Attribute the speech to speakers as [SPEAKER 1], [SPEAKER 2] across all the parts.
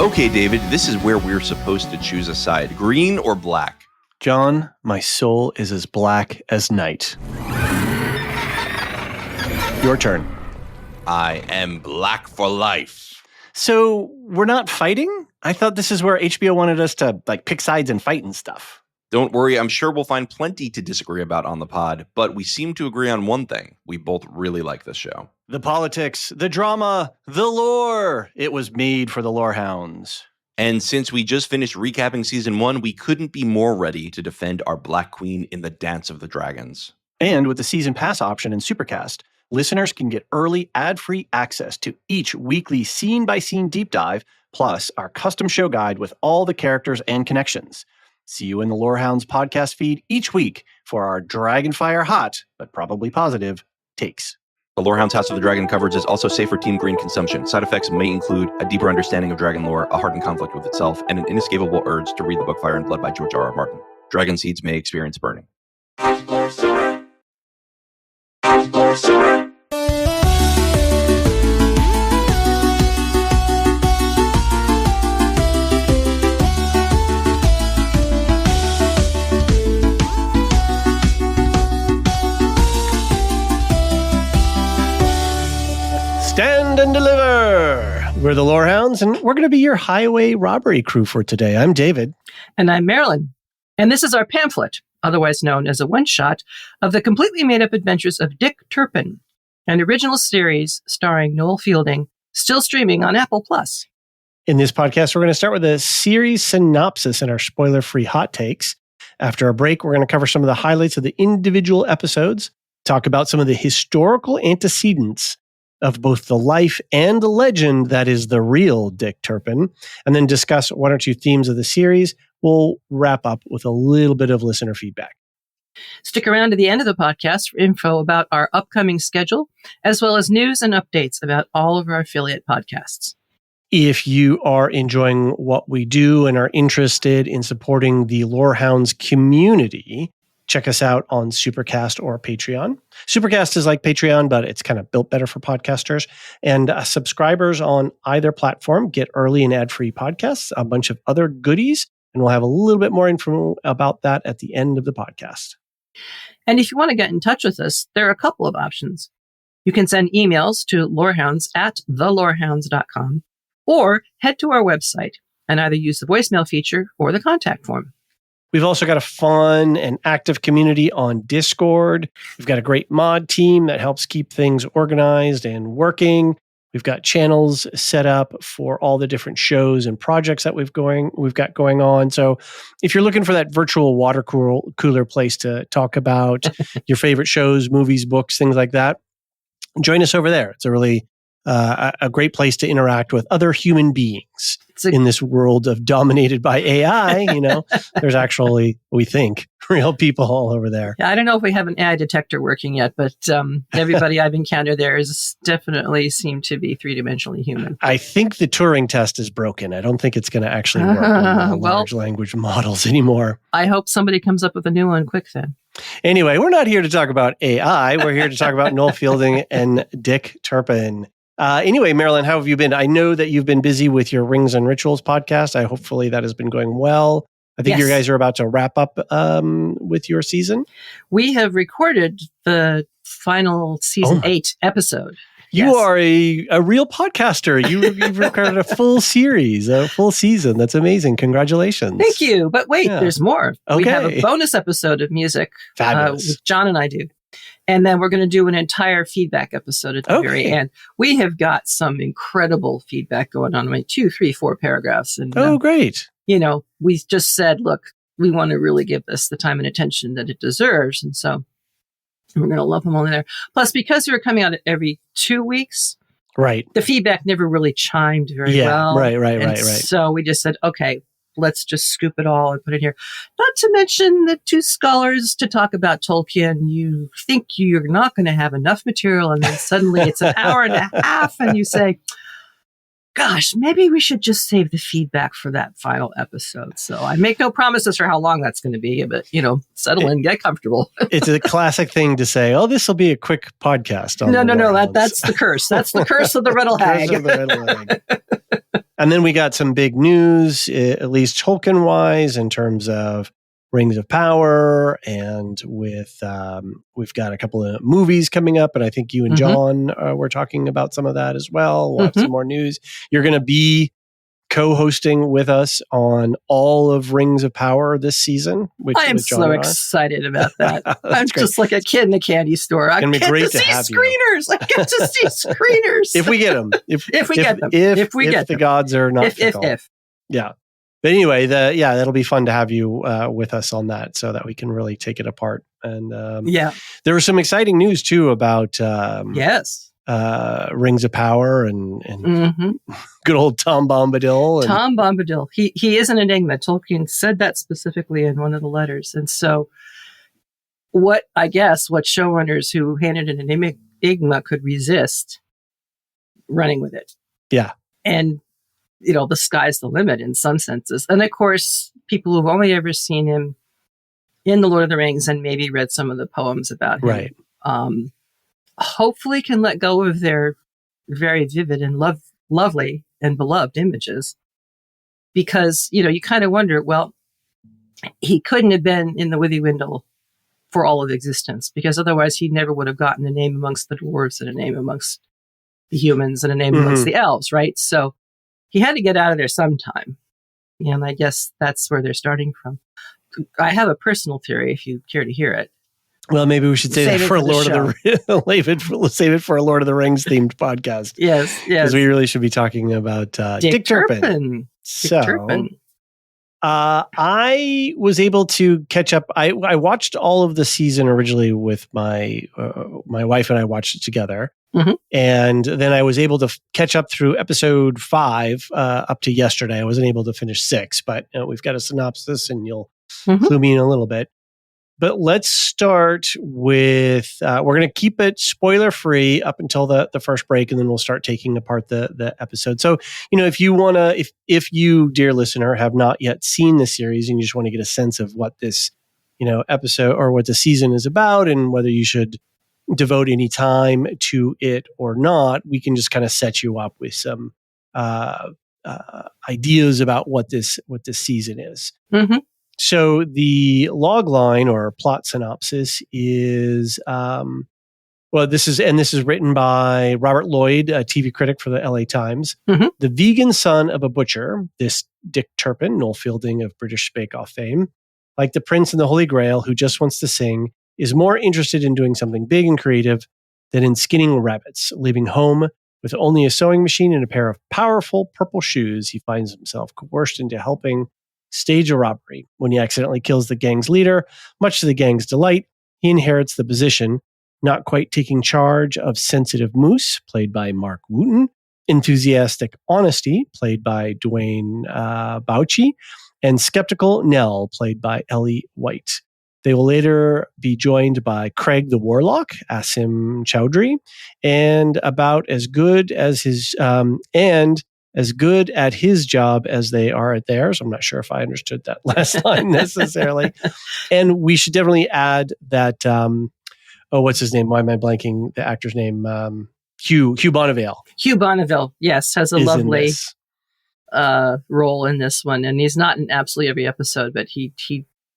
[SPEAKER 1] Okay, David, this is where we're supposed to choose a side, green or black.
[SPEAKER 2] John, my soul is as black as night. Your turn.
[SPEAKER 1] I am black for life.
[SPEAKER 2] So we're not fighting? I thought this is where HBO wanted us to pick sides and fight and stuff.
[SPEAKER 1] Don't worry, I'm sure we'll find plenty to disagree about on the pod, but we seem to agree on one thing. We both really like this show.
[SPEAKER 2] The politics, the drama, the lore. It was made for the Lorehounds.
[SPEAKER 1] And since we just finished recapping season 1, we couldn't be more ready to defend our Black Queen in the Dance of the Dragons.
[SPEAKER 2] And with the season pass option in Supercast, listeners can get early ad-free access to each weekly scene-by-scene deep dive, plus our custom show guide with all the characters and connections. See you in the Lorehounds podcast feed each week for our Dragonfire hot, but probably positive, takes.
[SPEAKER 1] The Lorehounds House of the Dragon coverage is also safe for Team Green consumption. Side effects may include a deeper understanding of dragon lore, a hardened conflict with itself, and an inescapable urge to read the book Fire and Blood by George R.R. Martin. Dragon seeds may experience burning.
[SPEAKER 2] Stand and deliver! We're the Lorehounds, and we're going to be your highway robbery crew for today. I'm David.
[SPEAKER 3] And I'm Marilyn. And this is our pamphlet, otherwise known as a one-shot, of the completely made-up adventures of Dick Turpin, an original series starring Noel Fielding, still streaming on Apple+.
[SPEAKER 2] In this podcast, we're going to start with a series synopsis and our spoiler-free hot takes. After a break, we're going to cover some of the highlights of the individual episodes, talk about some of the historical antecedents of both the life and the legend that is the real Dick Turpin, and then discuss one or two themes of the series. We'll wrap up with a little bit of listener feedback.
[SPEAKER 3] Stick around to the end of the podcast for info about our upcoming schedule, as well as news and updates about all of our affiliate podcasts.
[SPEAKER 2] If you are enjoying what we do and are interested in supporting the Lorehounds community, check us out on Supercast or Patreon. Supercast is like Patreon, but it's kind of built better for podcasters. And subscribers on either platform get early and ad-free podcasts, a bunch of other goodies, and we'll have a little bit more info about that at the end of the podcast.
[SPEAKER 3] And if you want to get in touch with us, there are a couple of options. You can send emails to lorehounds@thelorehounds.com or head to our website and either use the voicemail feature or the contact form.
[SPEAKER 2] We've also got a fun and active community on Discord. We've got a great mod team that helps keep things organized and working. We've got channels set up for all the different shows and projects that we've got going on. So if you're looking for that virtual water cooler place to talk about your favorite shows, movies, books, things like that, join us over there. It's a really a great place to interact with other human beings in this world of dominated by AI. There's actually, we think, real people all over there.
[SPEAKER 3] Yeah, I don't know if we have an AI detector working yet, but everybody I've encountered there is definitely seem to be three-dimensionally human.
[SPEAKER 2] I think the Turing test is broken. I don't think it's going to actually work on large language models anymore.
[SPEAKER 3] I hope somebody comes up with a new one quick then.
[SPEAKER 2] Anyway, we're not here to talk about AI. We're here to talk about Noel Fielding and Dick Turpin. Anyway, Marilyn, how have you been? I know that you've been busy with your Rings and Rituals podcast. Hopefully that has been going well. I think you guys are about to wrap up with your season.
[SPEAKER 3] We have recorded the final season 8 episode.
[SPEAKER 2] You are a real podcaster. You've recorded a full series, a full season. That's amazing. Congratulations.
[SPEAKER 3] Thank you. But wait, there's more.
[SPEAKER 2] Okay.
[SPEAKER 3] We have a bonus episode of music.
[SPEAKER 2] Fabulous.
[SPEAKER 3] Which John and I do. And then we're going to do an entire feedback episode at the very end. We have got some incredible feedback going on. 2, 3, 4 paragraphs. And,
[SPEAKER 2] great.
[SPEAKER 3] We just said, look, we want to really give this the time and attention that it deserves. And so we're going to lump them all in there. Plus, because we were coming out every 2 weeks,
[SPEAKER 2] right,
[SPEAKER 3] the feedback never really chimed very well.
[SPEAKER 2] Right.
[SPEAKER 3] So we just said, okay, let's just scoop it all and put it here. Not to mention the 2 scholars to talk about Tolkien. You think you're not going to have enough material, and then suddenly it's an hour and a half, and you say, gosh, maybe we should just save the feedback for that final episode. So I make no promises for how long that's going to be, but, settle in, get comfortable.
[SPEAKER 2] It's a classic thing to say, this will be a quick podcast.
[SPEAKER 3] No, that's the curse. That's the curse of the Riddle Hag.
[SPEAKER 2] And then we got some big news, at least Tolkien-wise, in terms of Rings of Power, and with we've got a couple of movies coming up, and I think you and John were talking about some of that as well. We'll have some more news. You're going to be co-hosting with us on all of Rings of Power this season.
[SPEAKER 3] I am so excited about that. I'm
[SPEAKER 2] great.
[SPEAKER 3] Just like a kid in a candy store. I get to see screeners. I get to see screeners.
[SPEAKER 2] If we get them.
[SPEAKER 3] If we get them. If
[SPEAKER 2] the gods are not fickle. Yeah. But anyway, that'll be fun to have you with us on that, so that we can really take it apart. And there was some exciting news too about Rings of Power and good old Tom Bombadil.
[SPEAKER 3] Tom Bombadil. He is an enigma. Tolkien said that specifically in one of the letters. And so what showrunners who handed an enigma could resist running with it.
[SPEAKER 2] Yeah.
[SPEAKER 3] And, the sky's the limit in some senses. And of course, people who've only ever seen him in The Lord of the Rings and maybe read some of the poems about him.
[SPEAKER 2] Right.
[SPEAKER 3] Hopefully can let go of their very vivid and lovely and beloved images, because, you kind of wonder, well, he couldn't have been in the Withywindle for all of existence, because otherwise he never would have gotten a name amongst the dwarves and a name amongst the humans and a name amongst the elves, right? So he had to get out of there sometime. And I guess that's where they're starting from. I have a personal theory, if you care to hear it.
[SPEAKER 2] Well, maybe we should save it for a Lord of the save it for a Lord of the Rings themed podcast.
[SPEAKER 3] Yes,
[SPEAKER 2] because we really should be talking about Dick Turpin.
[SPEAKER 3] Dick Turpin.
[SPEAKER 2] I was able to catch up. I watched all of the season originally with my wife, and I watched it together. And then I was able to catch up through episode 5 up to yesterday. I wasn't able to finish 6, but we've got a synopsis, and you'll clue me in a little bit. But let's start with, we're going to keep it spoiler free up until the first break, and then we'll start taking apart the episode. So, if you want to, if you, dear listener, have not yet seen the series and you just want to get a sense of what this, episode or what the season is about, and whether you should devote any time to it or not, we can just kind of set you up with some ideas about what this season is. So the log line or plot synopsis is, this is written by Robert Lloyd, a TV critic for the LA Times. The vegan son of a butcher, this Dick Turpin, Noel Fielding of British Bake Off fame, like the prince in the Holy Grail who just wants to sing, is more interested in doing something big and creative than in skinning rabbits. Leaving home with only a sewing machine and a pair of powerful purple shoes, he finds himself coerced into helping stage a robbery. When he accidentally kills the gang's leader, much to the gang's delight, he inherits the position, not quite taking charge of sensitive Moose, played by Mark Wooten, enthusiastic Honesty, played by Dwayne Bauchi, and skeptical Nell, played by Ellie White. They will later be joined by Craig the Warlock, Asim Chowdhury, and about as good as his as good at his job as they are at theirs. I'm not sure if I understood that last line necessarily. And we should definitely add that, what's his name? Why am I blanking? The actor's name? Hugh Bonneville.
[SPEAKER 3] Hugh Bonneville, yes, has a lovely role in this one. And he's not in absolutely every episode, but he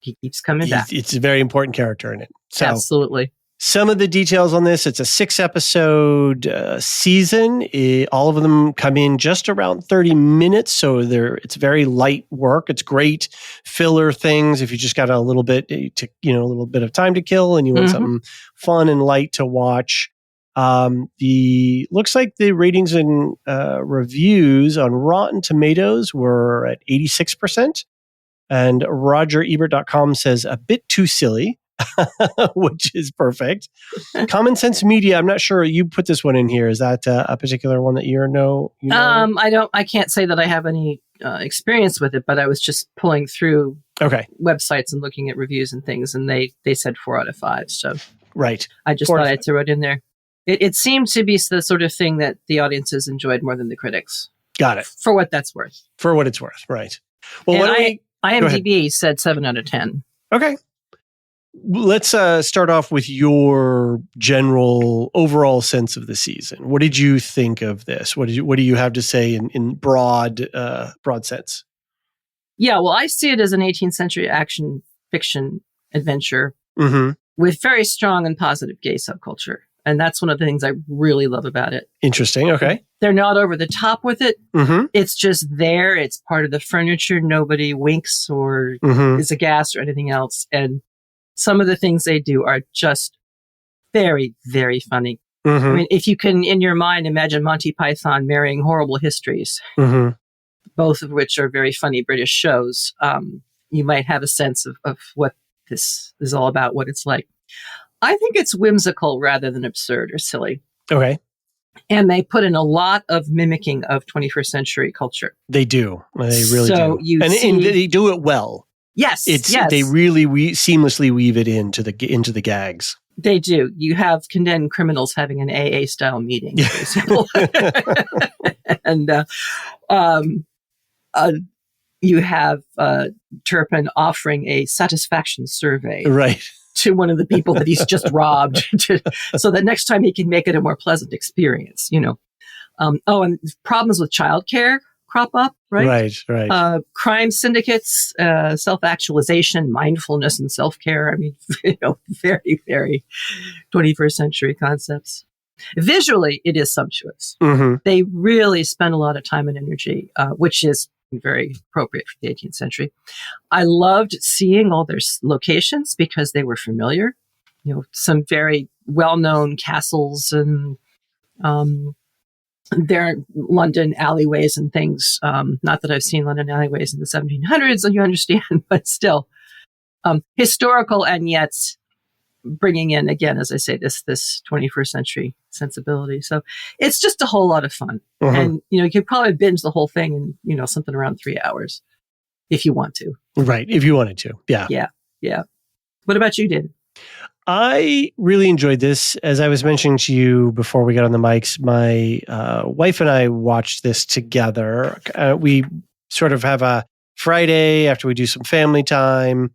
[SPEAKER 3] keeps coming back.
[SPEAKER 2] It's a very important character in it. So,
[SPEAKER 3] absolutely.
[SPEAKER 2] Some of the details on this, it's a 6-episode season. All of them come in just around 30 minutes. So it's very light work. It's great filler things. If you just got a little bit of time to kill and you want something fun and light to watch. Looks like the ratings and reviews on Rotten Tomatoes were at 86%. And RogerEbert.com says a bit too silly. Which is perfect. Common Sense Media, I'm not sure you put this one in here. Is that a particular one that you know?
[SPEAKER 3] I can't say that I have any experience with it, but I was just pulling through websites and looking at reviews and things, and they said 4 out of 5. So
[SPEAKER 2] right,
[SPEAKER 3] I just thought I'd throw it in there. It seemed to be the sort of thing that the audiences enjoyed more than the critics.
[SPEAKER 2] Got it.
[SPEAKER 3] For what that's worth.
[SPEAKER 2] For what it's worth, right. Well,
[SPEAKER 3] IMDb said 7 out of 10.
[SPEAKER 2] Okay. Let's start off with your general overall sense of the season. What did you think of this? What do you have to say in broad sense?
[SPEAKER 3] Yeah, well, I see it as an 18th century action fiction adventure
[SPEAKER 2] Mm-hmm.
[SPEAKER 3] with very strong and positive gay subculture. And that's one of the things I really love about it.
[SPEAKER 2] Interesting. Okay.
[SPEAKER 3] They're not over the top with it.
[SPEAKER 2] Mm-hmm.
[SPEAKER 3] It's just there. It's part of the furniture. Nobody winks or is aghast or anything else. And some of the things they do are just very, very funny.
[SPEAKER 2] Mm-hmm.
[SPEAKER 3] I mean, if you can, in your mind, imagine Monty Python marrying horrible histories, both of which are very funny British shows, you might have a sense of what this is all about, what it's like. I think it's whimsical rather than absurd or silly.
[SPEAKER 2] Okay.
[SPEAKER 3] And they put in a lot of mimicking of 21st century culture.
[SPEAKER 2] They do. They really do. And they do it well.
[SPEAKER 3] Yes.
[SPEAKER 2] They really seamlessly weave it into the gags.
[SPEAKER 3] They do. You have condemned criminals having an AA style meeting, for example. And you have Turpin offering a satisfaction survey to one of the people that he's just robbed, so that next time he can make it a more pleasant experience. And problems with childcare crop up, right?
[SPEAKER 2] Right.
[SPEAKER 3] Crime syndicates, self-actualization, mindfulness, and self-care. I mean, very, very 21st century concepts. Visually, it is sumptuous.
[SPEAKER 2] Mm-hmm.
[SPEAKER 3] They really spend a lot of time and energy, which is very appropriate for the 18th century. I loved seeing all their locations because they were familiar. Some very well-known castles and their London alleyways and things. Not that I've seen London alleyways in the 1700s, and you understand, but still historical, and yet bringing in, again, as I say, this 21st century sensibility. So it's just a whole lot of fun. And, you could probably binge the whole thing in, something around 3 hours if you want to.
[SPEAKER 2] Right. If you wanted to. Yeah.
[SPEAKER 3] Yeah. What about you, David?
[SPEAKER 2] I really enjoyed this. As I was mentioning to you before we got on the mics, my wife and I watched this together. We sort of have a Friday after we do some family time.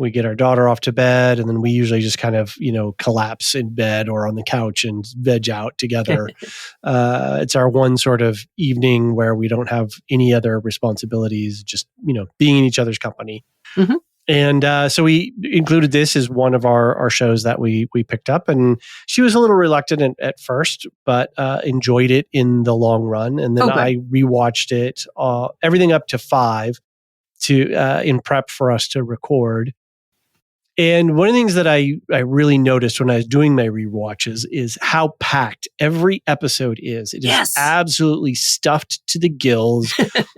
[SPEAKER 2] We get our daughter off to bed, and then we usually just kind of, collapse in bed or on the couch and veg out together. It's our one sort of evening where we don't have any other responsibilities, just, being in each other's company.
[SPEAKER 3] Mm-hmm.
[SPEAKER 2] And so we included this as one of our shows that we picked up. And she was a little reluctant at first, but enjoyed it in the long run. And then I rewatched it, everything up to 5 in prep for us to record. And one of the things that I really noticed when I was doing my rewatches is how packed every episode is. It is absolutely stuffed to the gills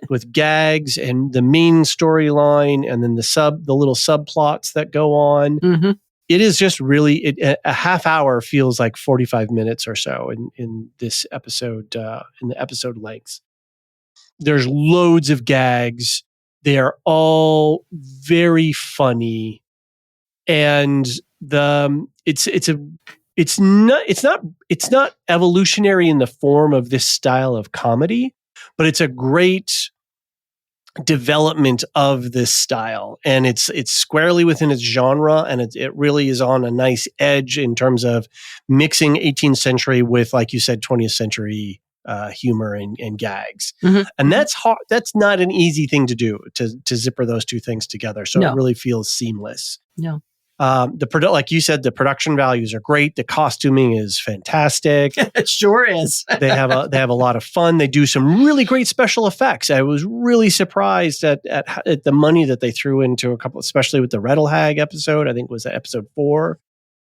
[SPEAKER 2] with gags and the main storyline, and then the little subplots that go on.
[SPEAKER 3] Mm-hmm.
[SPEAKER 2] It is just really a half hour feels like 45 minutes or so in this episode, in the episode lengths. There's loads of gags. They are all very funny. And it's not evolutionary in the form of this style of comedy, but it's a great development of this style, and it's squarely within its genre, and it really is on a nice edge in terms of mixing 18th century with, like you said, 20th century humor and gags.
[SPEAKER 3] Mm-hmm.
[SPEAKER 2] And that's hard. That's not an easy thing to do, to zipper those two things together. So it really feels seamless.
[SPEAKER 3] No.
[SPEAKER 2] Like you said, the production values are great. The costuming is fantastic.
[SPEAKER 3] It sure is.
[SPEAKER 2] They have a lot of fun. They do some really great special effects. I was really surprised at the money that they threw into a couple, especially with the Rattle Hag episode. I think it was episode 4.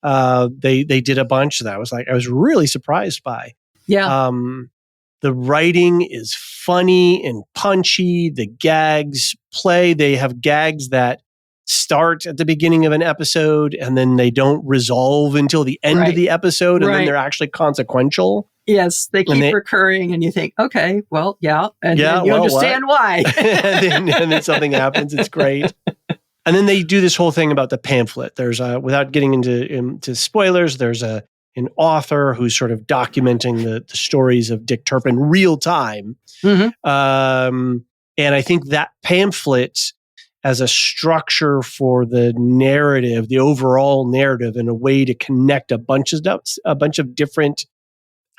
[SPEAKER 2] They did a bunch that I was really surprised by.
[SPEAKER 3] Yeah.
[SPEAKER 2] The writing is funny and punchy. The gags play. They have gags that start at the beginning of an episode and then they don't resolve until the end of the episode, and then they're actually consequential.
[SPEAKER 3] Yes, they keep recurring, and you think, okay, well, and then you understand why.
[SPEAKER 2] and then something happens. It's great. And then they do this whole thing about the pamphlet. There's without getting into spoilers, there's an author who's sort of documenting the stories of Dick Turpin real time.
[SPEAKER 3] Mm-hmm.
[SPEAKER 2] And I think that pamphlet as a structure for the narrative, the overall narrative, and a way to connect a bunch of different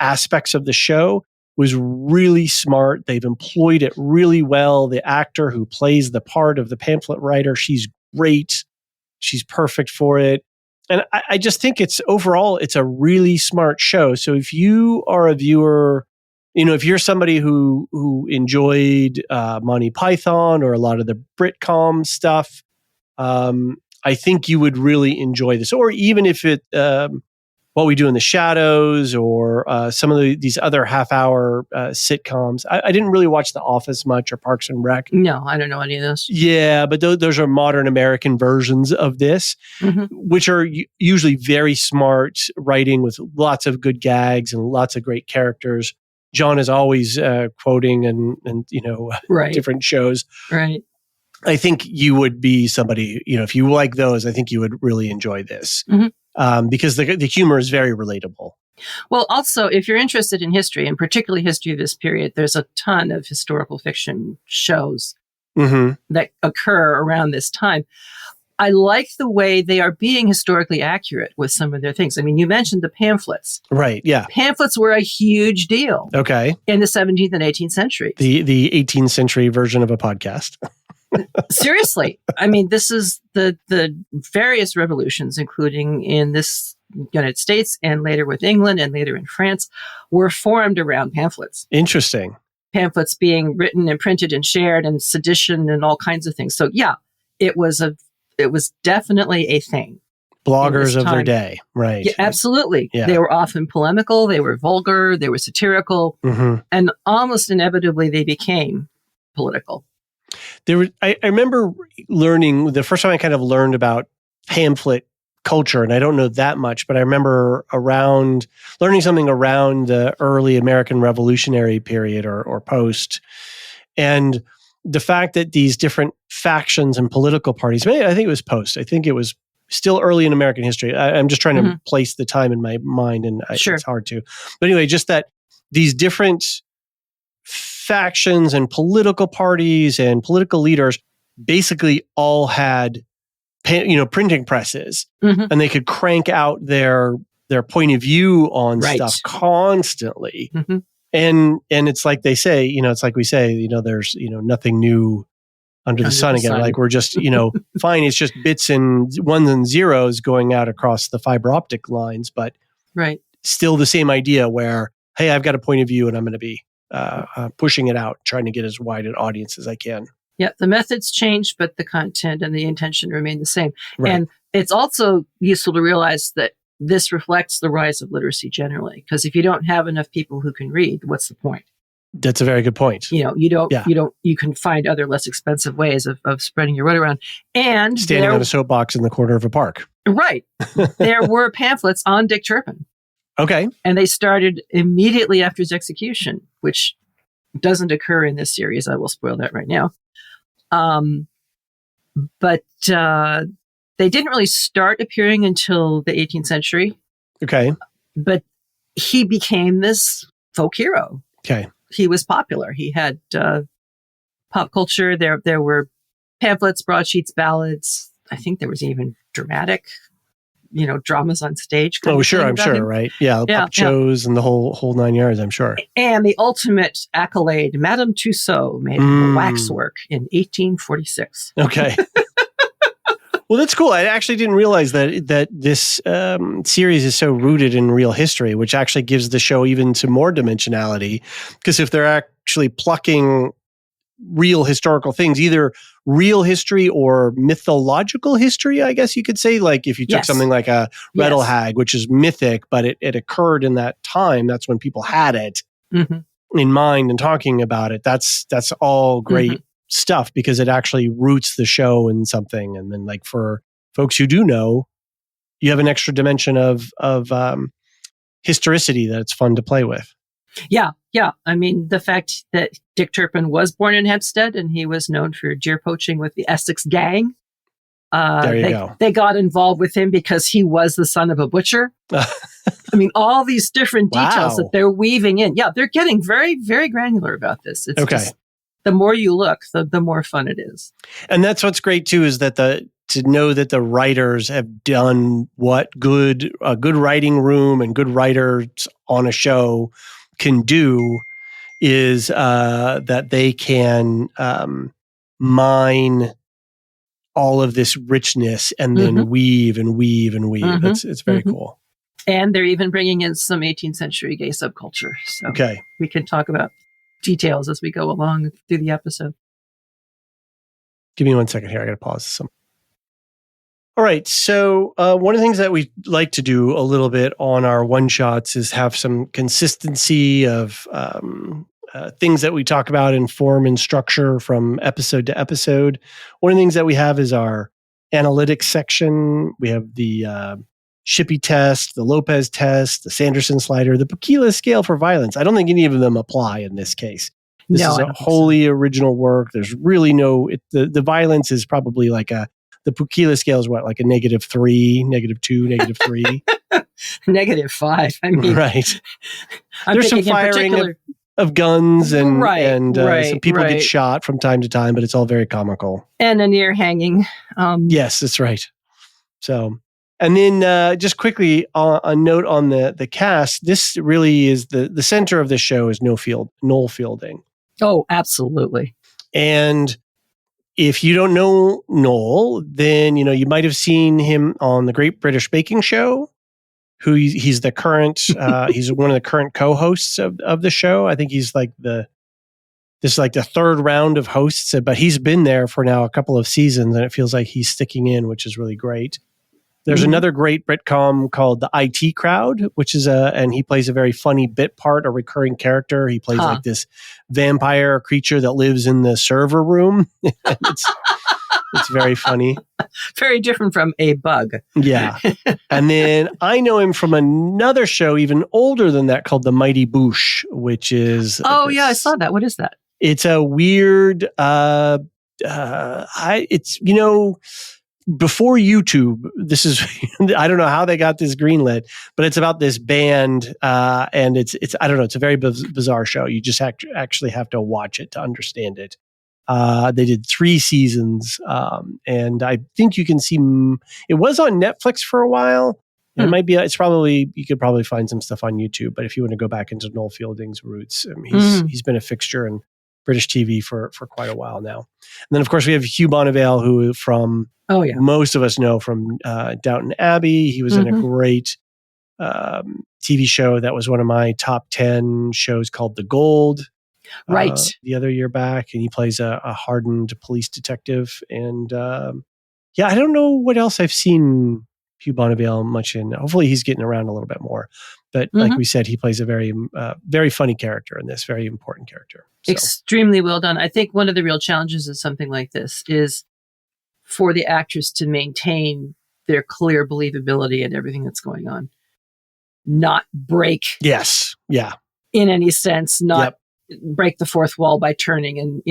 [SPEAKER 2] aspects of the show was really smart. They've employed it really well. The actor who plays the part of the pamphlet writer, she's great. She's perfect for it. And I just think it's a really smart show. So if you are a viewer, if you're somebody who enjoyed Monty Python or a lot of the Britcom stuff, I think you would really enjoy this. Or even if it, What We Do in the Shadows or some of these other half-hour sitcoms. I didn't really watch The Office much or Parks and Rec.
[SPEAKER 3] No, I don't know any of those.
[SPEAKER 2] Yeah, but those are modern American versions of this, which are usually very smart writing with lots of good gags and lots of great characters. John is always quoting and different shows.
[SPEAKER 3] Right.
[SPEAKER 2] I think you would be somebody, if you like those, I think you would really enjoy this. Because the humor is very relatable.
[SPEAKER 3] Well, also, if you're interested in history, and particularly history of this period, there's a ton of historical fiction shows that occur around this time. I like the way they are being historically accurate with some of their things. I mean, you mentioned the pamphlets.
[SPEAKER 2] Right, yeah.
[SPEAKER 3] Pamphlets were a huge deal.
[SPEAKER 2] Okay.
[SPEAKER 3] In the 17th and 18th century.
[SPEAKER 2] The 18th century version of a podcast.
[SPEAKER 3] Seriously. I mean, this is the various revolutions, including in this United States and later with England and later in France, were formed around pamphlets.
[SPEAKER 2] Interesting.
[SPEAKER 3] Pamphlets being written and printed and shared and sedition and all kinds of things. So yeah, it was definitely a thing.
[SPEAKER 2] Bloggers of their day. Right.
[SPEAKER 3] Yeah, absolutely.
[SPEAKER 2] Yeah.
[SPEAKER 3] They were often polemical. They were vulgar. They were satirical. And almost inevitably they became political.
[SPEAKER 2] I remember learning, the first time I kind of learned about pamphlet culture, and I don't know that much, but I remember learning something around the early American Revolutionary period or post. And the fact that these different factions and political parties, I think it was post, I think it was still early in American history. I'm just trying to place the time in my mind, and it's hard to. But anyway, just that these different factions and political parties and political leaders basically all had, printing presses, and they could crank out their point of view on stuff constantly. And it's like they say, it's like we say, there's, nothing new under the sun again. Like we're just, fine. It's just bits and ones and zeros going out across the fiber optic lines, but still the same idea where, hey, I've got a point of view and I'm going to be pushing it out, trying to get as wide an audience as I can.
[SPEAKER 3] Yeah, the methods changed, but the content and the intention remain the same.
[SPEAKER 2] Right.
[SPEAKER 3] And it's also useful to realize that this reflects the rise of literacy generally, because if you don't have enough people who can read, what's the point?
[SPEAKER 2] That's a very good point.
[SPEAKER 3] You can find other less expensive ways of spreading your word around. And
[SPEAKER 2] standing on a soapbox in the corner of a park.
[SPEAKER 3] Right. There were pamphlets on Dick Turpin.
[SPEAKER 2] Okay.
[SPEAKER 3] And they started immediately after his execution, which doesn't occur in this series. I will spoil that right now. But they didn't really start appearing until the 18th century.
[SPEAKER 2] Okay.
[SPEAKER 3] But he became this folk hero.
[SPEAKER 2] Okay.
[SPEAKER 3] He was popular. He had pop culture. There were pamphlets, broadsheets, ballads. I think there was even dramatic dramas on stage.
[SPEAKER 2] Oh, sure. I'm sure. Right. Yeah. Pop shows and the whole 9 yards, I'm sure.
[SPEAKER 3] And the ultimate accolade, Madame Tussaud made waxwork in 1846.
[SPEAKER 2] Okay. Well, that's cool. I actually didn't realize that this series is so rooted in real history, which actually gives the show even some more dimensionality. Because if they're actually plucking real historical things, either real history or mythological history, I guess you could say. Like if you took something like a Rattle Hag, which is mythic, but it occurred in that time. That's when people had it in mind and talking about it. That's all great stuff because it actually roots the show in something. And then like for folks who do know, you have an extra dimension of historicity that it's fun to play with.
[SPEAKER 3] Yeah. I mean, the fact that Dick Turpin was born in Hempstead and he was known for deer poaching with the Essex Gang.
[SPEAKER 2] There you go.
[SPEAKER 3] They got involved with him because he was the son of a butcher. I mean, all these different details that they're weaving in. Yeah, they're getting very, very granular about this. It's just the more you look, the more fun it is.
[SPEAKER 2] And that's what's great too, is that to know that the writers have done what a good writing room and good writers on a show can do is that they can mine all of this richness and then weave and weave and weave. It's very cool.
[SPEAKER 3] And they're even bringing in some 18th century gay subculture. So we can talk about details as we go along through the episode.
[SPEAKER 2] Give me 1 second here. I got to pause some. All right. So one of the things that we like to do a little bit on our one-shots is have some consistency of things that we talk about in form and structure from episode to episode. One of the things that we have is our analytics section. We have the Shippey test, the Lopez test, the Sanderson slider, the Pukila scale for violence. I don't think any of them apply in this case. This is a wholly original work. There's really the violence is probably like the Pukila scale is what, like a -3, -2, -3?
[SPEAKER 3] -5. I mean,
[SPEAKER 2] right. There's some firing of guns and some people get shot from time to time, but it's all very comical.
[SPEAKER 3] And a near hanging.
[SPEAKER 2] Yes, that's right. So, and then just quickly a note on the cast. This really is the center of the show is Noel Fielding.
[SPEAKER 3] Oh, absolutely.
[SPEAKER 2] And if you don't know Noel, then you might have seen him on the Great British Baking Show. He's the current he's one of the current co-hosts of the show. I think he's like the third round of hosts, but he's been there for now a couple of seasons, and it feels like he's sticking in, which is really great. There's another great Britcom called The IT Crowd, which is and he plays a very funny bit part, a recurring character. He plays like this vampire creature that lives in the server room. It's very funny.
[SPEAKER 3] Very different from a bug.
[SPEAKER 2] Yeah. And then I know him from another show even older than that called The Mighty Boosh, which is...
[SPEAKER 3] Oh, yeah, I saw that. What is that?
[SPEAKER 2] It's a weird... before YouTube, this is, I don't know how they got this greenlit, but it's about this band, and it's I don't know, it's a very bizarre show. You just actually have to watch it to understand it. They did 3 seasons, and I think you can see, it was on Netflix for a while. It might be, you could probably find some stuff on YouTube, but if you want to go back into Noel Fielding's roots, he's been a fixture in British TV for quite a while now. And then, of course, we have Hugh Bonneville, who most of us know from Downton Abbey. He was in a great TV show that was one of my top 10 shows called The Gold. The other year back, and he plays a hardened police detective. And I don't know what else I've seen Hugh Bonneville much in. Hopefully he's getting around a little bit more. But like we said, he plays a very, very funny character in this, very important character. So.
[SPEAKER 3] Extremely well done. I think one of the real challenges of something like this is for the actors to maintain their clear believability in everything that's going on. Not break.
[SPEAKER 2] Yes. Yeah.
[SPEAKER 3] In any sense, not break the fourth wall by turning and,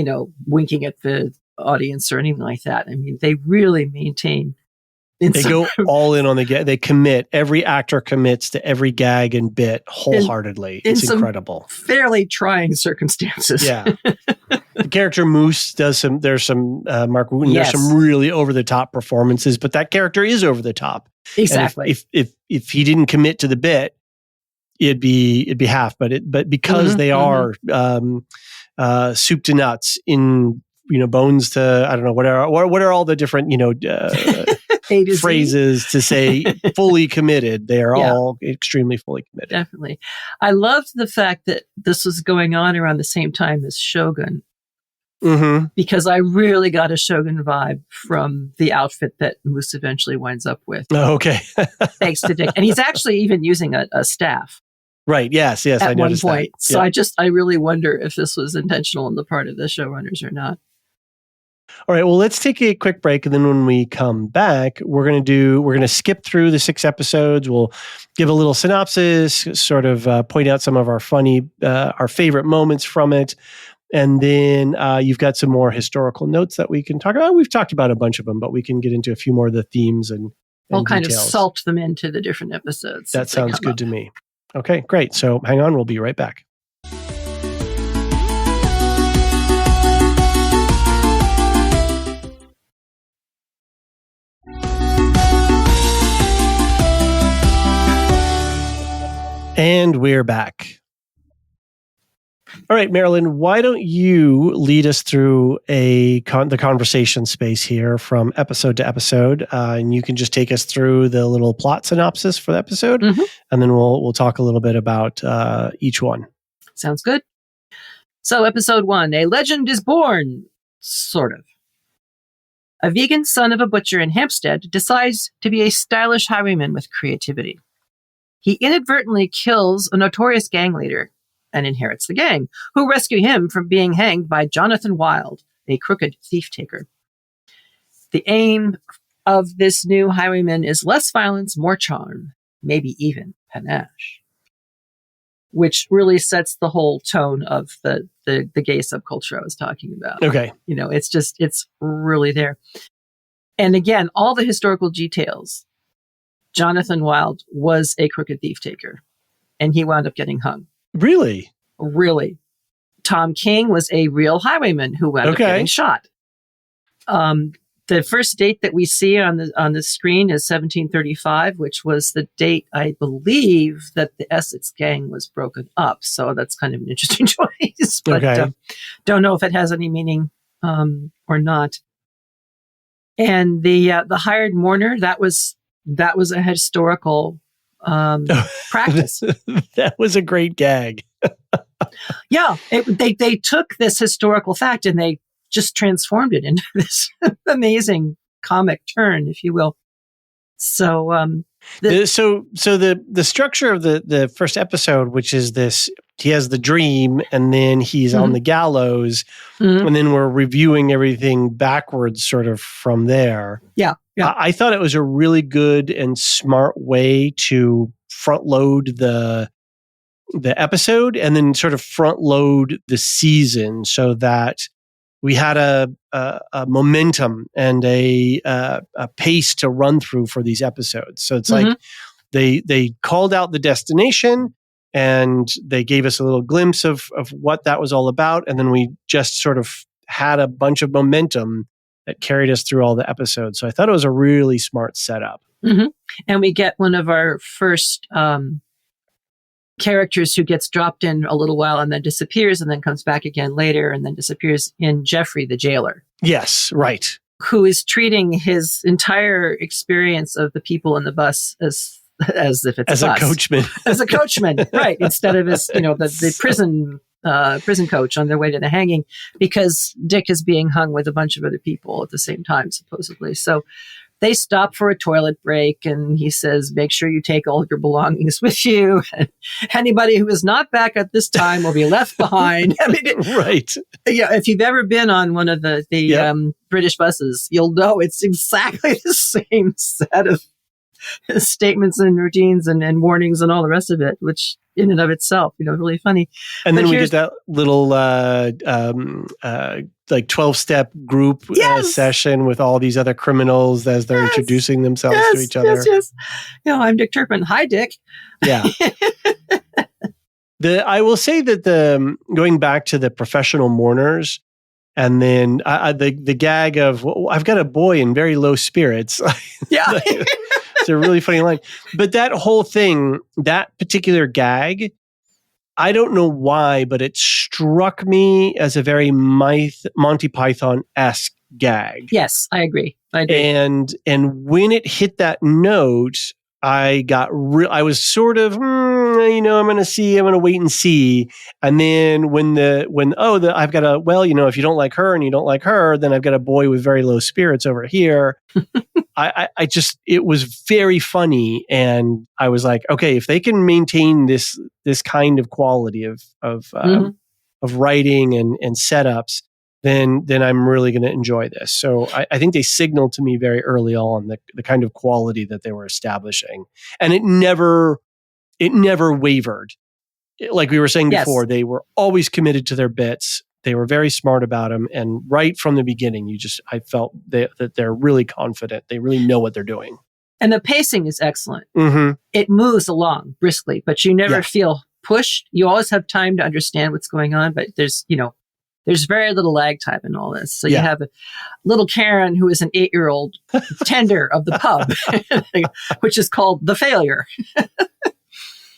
[SPEAKER 3] winking at the audience or anything like that. I mean, they really maintain.
[SPEAKER 2] They go all in on the gag. They commit. Every actor commits to every gag and bit wholeheartedly. It's incredible.
[SPEAKER 3] Fairly trying circumstances.
[SPEAKER 2] Yeah. The character Moose there's some Mark Wooten.
[SPEAKER 3] Yes.
[SPEAKER 2] There's some really over the top performances, but that character is over the top.
[SPEAKER 3] Exactly.
[SPEAKER 2] And if he didn't commit to the bit, it'd be half. But because they are soup to nuts in bones to, I don't know, what are all the different phrases to say fully committed. They are all extremely fully committed.
[SPEAKER 3] Definitely. I loved the fact that this was going on around the same time as Shogun. Because I really got a Shogun vibe from the outfit that Moose eventually winds up with.
[SPEAKER 2] Oh, okay.
[SPEAKER 3] Thanks to Dick. And he's actually even using a staff.
[SPEAKER 2] Right. Yes.
[SPEAKER 3] At
[SPEAKER 2] I noticed
[SPEAKER 3] one point.
[SPEAKER 2] That.
[SPEAKER 3] So I really wonder if this was intentional on the part of the showrunners or not.
[SPEAKER 2] All right. Well, let's take a quick break. And then when we come back, we're going to skip through the 6 episodes. We'll give a little synopsis, sort of point out some of our favorite moments from it. And then you've got some more historical notes that we can talk about. We've talked about a bunch of them, but we can get into a few more of the themes and
[SPEAKER 3] we'll kind
[SPEAKER 2] details.
[SPEAKER 3] of salt them into the different episodes.
[SPEAKER 2] That sounds good to me. Okay, great. So hang on. We'll be right back. And we're back. All right, Marilyn, why don't you lead us through the conversation space here from episode to episode, and you can just take us through the little plot synopsis for the episode, and then we'll talk a little bit about each one.
[SPEAKER 3] Sounds good. So, episode 1, a legend is born, sort of. A vegan son of a butcher in Hampstead decides to be a stylish highwayman with creativity. He inadvertently kills a notorious gang leader and inherits the gang, who rescue him from being hanged by Jonathan Wild, a crooked thief-taker. The aim of this new highwayman is less violence, more charm, maybe even panache, which really sets the whole tone of the gay subculture I was talking about.
[SPEAKER 2] Okay.
[SPEAKER 3] It's really there. And again, all the historical details. Jonathan Wild was a crooked thief-taker, and he wound up getting hung.
[SPEAKER 2] Really?
[SPEAKER 3] Really. Tom King was a real highwayman who wound up getting shot. The first date that we see on the screen is 1735, which was the date, I believe, that the Essex gang was broken up. So that's kind of an interesting choice. But don't know if it has any meaning or not. And the hired mourner, that was a historical practice.
[SPEAKER 2] That was a great gag.
[SPEAKER 3] Yeah, they took this historical fact and they just transformed it into this amazing comic turn, if you will. So,
[SPEAKER 2] the structure of the first episode, which is this, he has the dream and then he's on the gallows, and then we're reviewing everything backwards, sort of from there.
[SPEAKER 3] Yeah.
[SPEAKER 2] I thought it was a really good and smart way to front load the episode and then sort of front load the season so that we had a momentum and a pace to run through for these episodes. So it's like they called out the destination and they gave us a little glimpse of what that was all about. And then we just sort of had a bunch of momentum that carried us through all the episodes. So I thought it was a really smart setup.
[SPEAKER 3] And we get one of our first characters who gets dropped in a little while and then disappears and then comes back again later and then disappears, in Jeffrey the jailer.
[SPEAKER 2] Yes, right.
[SPEAKER 3] Who is treating his entire experience of the people in the bus as if it's a
[SPEAKER 2] coachman.
[SPEAKER 3] As a coachman, right. Instead of as, the prison coach on their way to the hanging, because Dick is being hung with a bunch of other people at the same time, supposedly. So they stop for a toilet break and he says, make sure you take all your belongings with you. And anybody who is not back at this time will be left behind. I mean,
[SPEAKER 2] right.
[SPEAKER 3] Yeah. If you've ever been on one of the British buses, you'll know it's exactly the same set of statements and routines and warnings and all the rest of it, which in and of itself, really funny.
[SPEAKER 2] And then we get that little like 12-step group session with all these other criminals as they're introducing themselves to each other.
[SPEAKER 3] Yes. I'm Dick Turpin. Hi, Dick.
[SPEAKER 2] Yeah. I will say that going back to the professional mourners, and then the gag of, I've got a boy in very low spirits.
[SPEAKER 3] Yeah.
[SPEAKER 2] It's a really funny line. But that whole thing, that particular gag, I don't know why, but it struck me as a very Monty Python-esque gag.
[SPEAKER 3] Yes, I agree.
[SPEAKER 2] And when it hit that note, I was sort of, I'm going to wait and see. And then I've got if you don't like her and you don't like her, then I've got a boy with very low spirits over here. It was very funny. And I was like, okay, if they can maintain this kind of quality of writing and setups, then I'm really going to enjoy this. So I think they signaled to me very early on the kind of quality that they were establishing, and it never wavered. Like we were saying before, they were always committed to their bits. They were very smart about them, and right from the beginning, I felt that they're really confident. They really know what they're doing,
[SPEAKER 3] and the pacing is excellent.
[SPEAKER 2] Mm-hmm.
[SPEAKER 3] It moves along briskly, but you never feel pushed. You always have time to understand what's going on, but there's very little lag time in all this. So you have a little Karen who is an 8-year-old tender of the pub, which is called The Failure.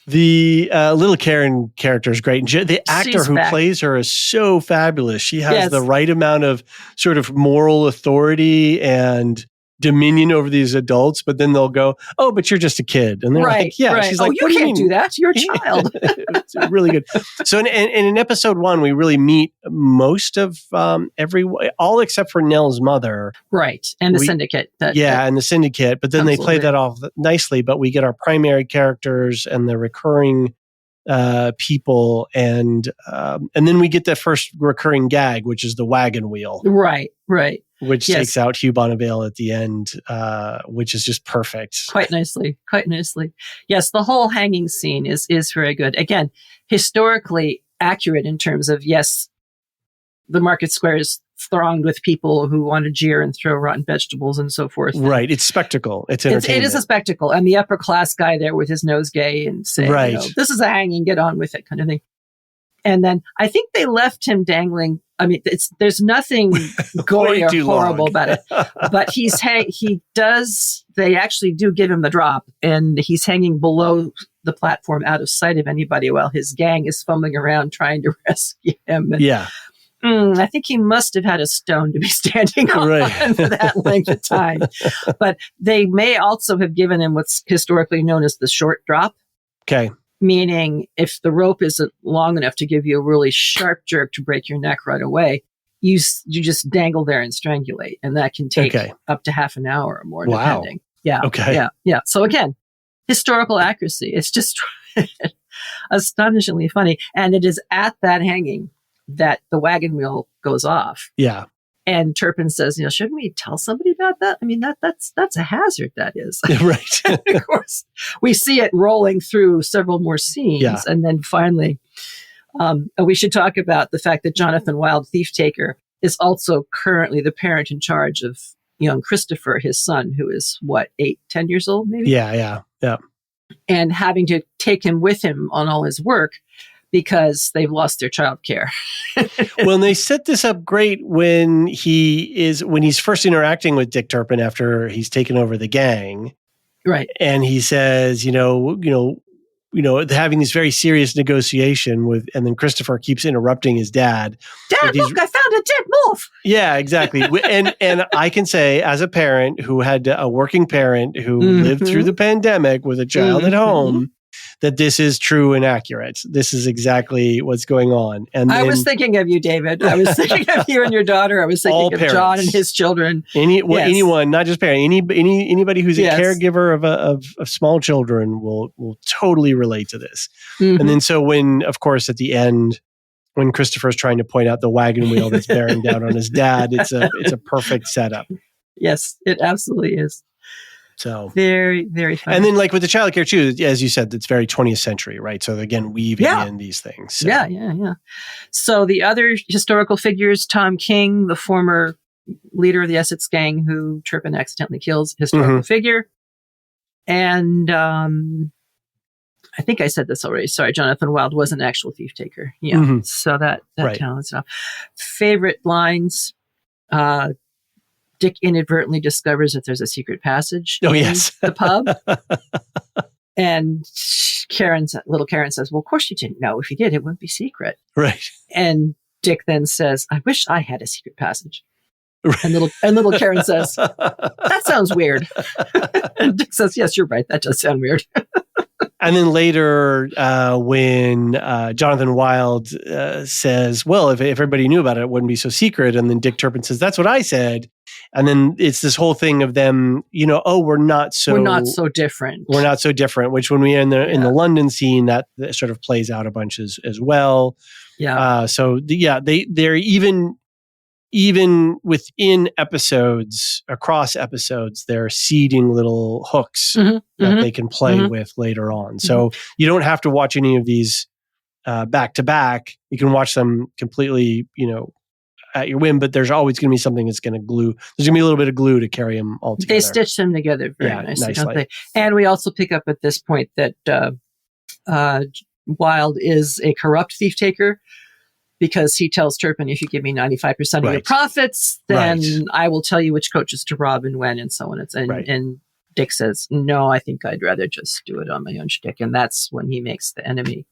[SPEAKER 2] The little Karen character is great. And the actor
[SPEAKER 3] She's
[SPEAKER 2] who
[SPEAKER 3] back.
[SPEAKER 2] plays her is so fabulous. She has
[SPEAKER 3] Yes.
[SPEAKER 2] the right amount of sort of moral authority and dominion over these adults, but then they'll go, "Oh, but you're just a kid," and they're like, "Yeah."
[SPEAKER 3] Right.
[SPEAKER 2] She's
[SPEAKER 3] Oh,
[SPEAKER 2] like,
[SPEAKER 3] you
[SPEAKER 2] "What do you
[SPEAKER 3] can't
[SPEAKER 2] mean?
[SPEAKER 3] do that. You're a child.
[SPEAKER 2] It's really good. So in episode 1, we really meet most of all except for Nell's mother.
[SPEAKER 3] Right. And the syndicate.
[SPEAKER 2] And the syndicate. But then they play
[SPEAKER 3] Absolutely.
[SPEAKER 2] that off nicely. But we get our primary characters and the recurring people, and then we get the first recurring gag, which is the wagon wheel.
[SPEAKER 3] Right.
[SPEAKER 2] Which takes out Hugh Bonneville at the end, which is just perfect.
[SPEAKER 3] Quite nicely. Yes, the whole hanging scene is very good. Again, historically accurate in terms of, yes, the market square is thronged with people who want to jeer and throw rotten vegetables and so forth.
[SPEAKER 2] Right. It's spectacle. It's entertainment.
[SPEAKER 3] It is a spectacle. And the upper class guy there with his nosegay and saying, this is a hanging, get on with it kind of thing. And then I think they left him dangling. I mean, there's nothing gory or horrible about it, but they actually do give him the drop, and he's hanging below the platform out of sight of anybody while his gang is fumbling around trying to rescue him. And, I think he must have had a stone to be standing on for that length of time. But they may also have given him what's historically known as the short drop.
[SPEAKER 2] Okay.
[SPEAKER 3] Meaning, if the rope isn't long enough to give you a really sharp jerk to break your neck right away, you just dangle there and strangulate, and that can take up to half an hour or more, depending. Yeah.
[SPEAKER 2] Okay.
[SPEAKER 3] Yeah. So again, historical accuracy. It's just astonishingly funny, and it is at that hanging that the wagon wheel goes off.
[SPEAKER 2] Yeah.
[SPEAKER 3] And Turpin says, shouldn't we tell somebody about that? I mean, that's a hazard, that is.
[SPEAKER 2] Right.
[SPEAKER 3] And of course, we see it rolling through several more scenes.
[SPEAKER 2] Yeah.
[SPEAKER 3] And then finally, we should talk about the fact that Jonathan Wild, Thief Taker, is also currently the parent in charge of young Christopher, his son, who is, 10 years old, maybe?
[SPEAKER 2] Yeah.
[SPEAKER 3] And having to take him with him on all his work, because they've lost their childcare.
[SPEAKER 2] Well, and they set this up great when he's first interacting with Dick Turpin after he's taken over the gang.
[SPEAKER 3] Right.
[SPEAKER 2] And he says, having this very serious negotiation and then Christopher keeps interrupting his dad.
[SPEAKER 3] Dad, look, I found a dead wolf.
[SPEAKER 2] Yeah, exactly. and I can say, as a parent who had a working parent who lived through the pandemic with a child at home, that this is true and accurate. This is exactly what's going on. And
[SPEAKER 3] I was thinking of you, David. I was thinking of you and your daughter. I was thinking of John and his children.
[SPEAKER 2] Anyone, not just parent, anybody who's a caregiver of small children will totally relate to this. Mm-hmm. And then so when, of course, at the end, when Christopher's trying to point out the wagon wheel that's bearing down on his dad, it's a perfect setup.
[SPEAKER 3] Yes, it absolutely is.
[SPEAKER 2] So
[SPEAKER 3] very, very funny.
[SPEAKER 2] And then like with the childcare too, as you said, it's very 20th century, right? So again, weaving in these things. So.
[SPEAKER 3] Yeah. So the other historical figures, Tom King, the former leader of the Essex gang who Turpin accidentally kills, historical figure. And I think I said this already. Sorry, Jonathan Wild was an actual thief taker. Yeah. So that talent's enough. Favorite lines, Dick inadvertently discovers that there's a secret passage in the pub. And little Karen says, well, of course you didn't know. If you did, it wouldn't be secret.
[SPEAKER 2] Right.
[SPEAKER 3] And Dick then says, I wish I had a secret passage. Right. And little Karen says, that sounds weird. And Dick says, yes, you're right. That does sound weird.
[SPEAKER 2] And then later, when Jonathan Wild says, well, if everybody knew about it, it wouldn't be so secret. And then Dick Turpin says, that's what I said. And then it's this whole thing of them, we're not so
[SPEAKER 3] different.
[SPEAKER 2] We're not so different, which when we are in the London scene, that sort of plays out a bunch as well. Yeah. They're even within episodes, across episodes, they're seeding little hooks that they can play with later on. So you don't have to watch any of these back to back. You can watch them completely, at your whim, but there's always going to be something that's going to glue. There's going to be a little bit of glue to carry them all together.
[SPEAKER 3] They stitch them together very nicely, don't they? And we also pick up at this point that Wild is a corrupt thief taker, because he tells Turpin, if you give me 95% of your profits, then I will tell you which coaches to rob and when, and so on. And Dick says, no, I think I'd rather just do it on my own shtick. And that's when he makes the enemy.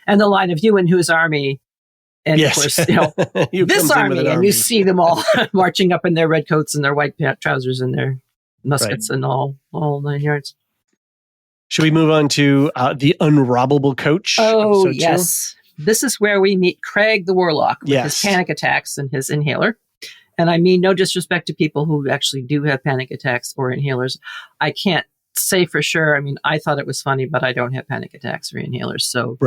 [SPEAKER 3] And the line of you and whose army. And
[SPEAKER 2] Yes.
[SPEAKER 3] of course, you know, this army, and you see them all marching up in their red coats and their white trousers and their muskets and all 9 yards.
[SPEAKER 2] Should we move on to the unrobbable coach?
[SPEAKER 3] Oh, yes. This is where we meet Craig the Warlock with his panic attacks and his inhaler. And I mean no disrespect to people who actually do have panic attacks or inhalers. I can't say for sure. I mean, I thought it was funny, but I don't have panic attacks or inhalers. So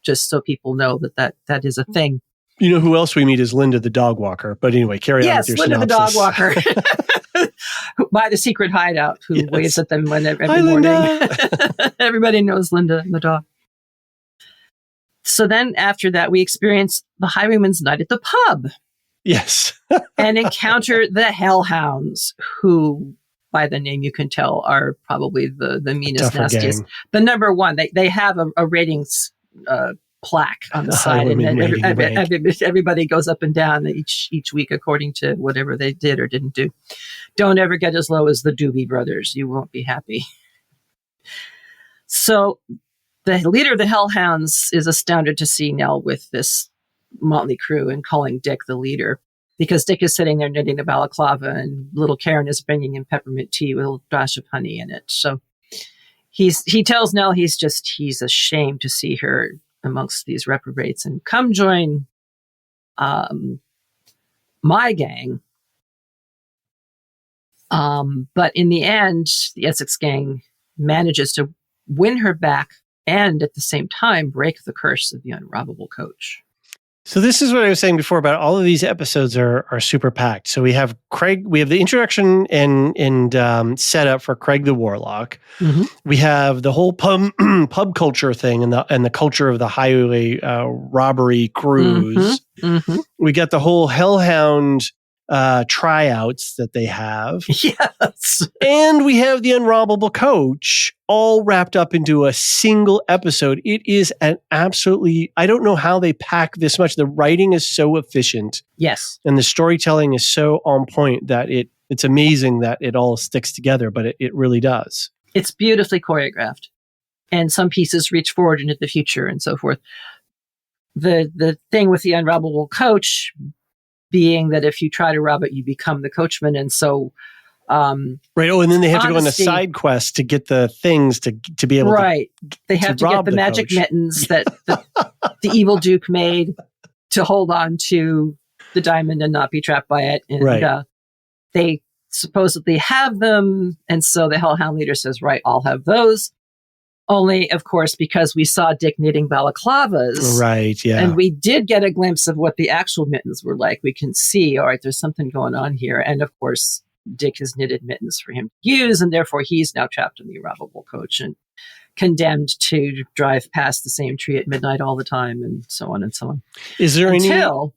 [SPEAKER 3] just so people know that is a thing. You know
[SPEAKER 2] who else we meet is Linda the dog walker. But anyway, carry on with your
[SPEAKER 3] Linda
[SPEAKER 2] synopsis.
[SPEAKER 3] the dog walker. By the secret hideout who waves at them every morning. Everybody knows Linda the dog. So then after that, we experience the Highwayman's Night at the pub.
[SPEAKER 2] Yes.
[SPEAKER 3] And encounter the Hellhounds, who, by the name you can tell, are probably the meanest, nastiest. Gang. The number one, they have a ratings plaque on the side, and everybody goes up and down each week according to whatever they did or didn't do. Don't ever get as low as the Doobie Brothers. You won't be happy. So the leader of the Hellhounds is astounded to see Nell with this motley crew and calling Dick the leader, because Dick is sitting there knitting a balaclava and little Karen is bringing him peppermint tea with a little dash of honey in it. So he tells Nell he's ashamed to see her amongst these reprobates and come join my gang. But in the end, the Essex gang manages to win her back and at the same time break the curse of the unrobbable coach.
[SPEAKER 2] So this is what I was saying before about all of these episodes are super packed. So we have Craig, we have the introduction and setup for Craig the Warlock. Mm-hmm. We have the whole pub culture thing and the culture of the highway robbery cruise. Mm-hmm. Mm-hmm. We got the whole Hellhound tryouts that they have.
[SPEAKER 3] Yes.
[SPEAKER 2] And we have the unrobbable coach all wrapped up into a single episode. It is an absolutely, I don't know how they pack this much. The writing is so efficient.
[SPEAKER 3] Yes.
[SPEAKER 2] And the storytelling is so on point that it's amazing that it all sticks together, but it really does.
[SPEAKER 3] It's beautifully choreographed. And some pieces reach forward into the future and so forth. The thing with the unrobbable coach being that if you try to rob it, you become the coachman. And so,
[SPEAKER 2] right. Oh, and then they have to go on a side quest to get the things to be able
[SPEAKER 3] to. They have to get the magic coach. Mittens that the evil Duke made to hold on to the diamond and not be trapped by it. And they supposedly have them. And so the Hellhound leader says, right, I'll have those. Only, of course, because we saw Dick knitting balaclavas.
[SPEAKER 2] Right, yeah.
[SPEAKER 3] And we did get a glimpse of what the actual mittens were like. We can see, all right, there's something going on here. And of course, Dick has knitted mittens for him to use, and therefore he's now trapped in the unrobbable coach and condemned to drive past the same tree at midnight all the time, and so on and so on.
[SPEAKER 2] Is there
[SPEAKER 3] until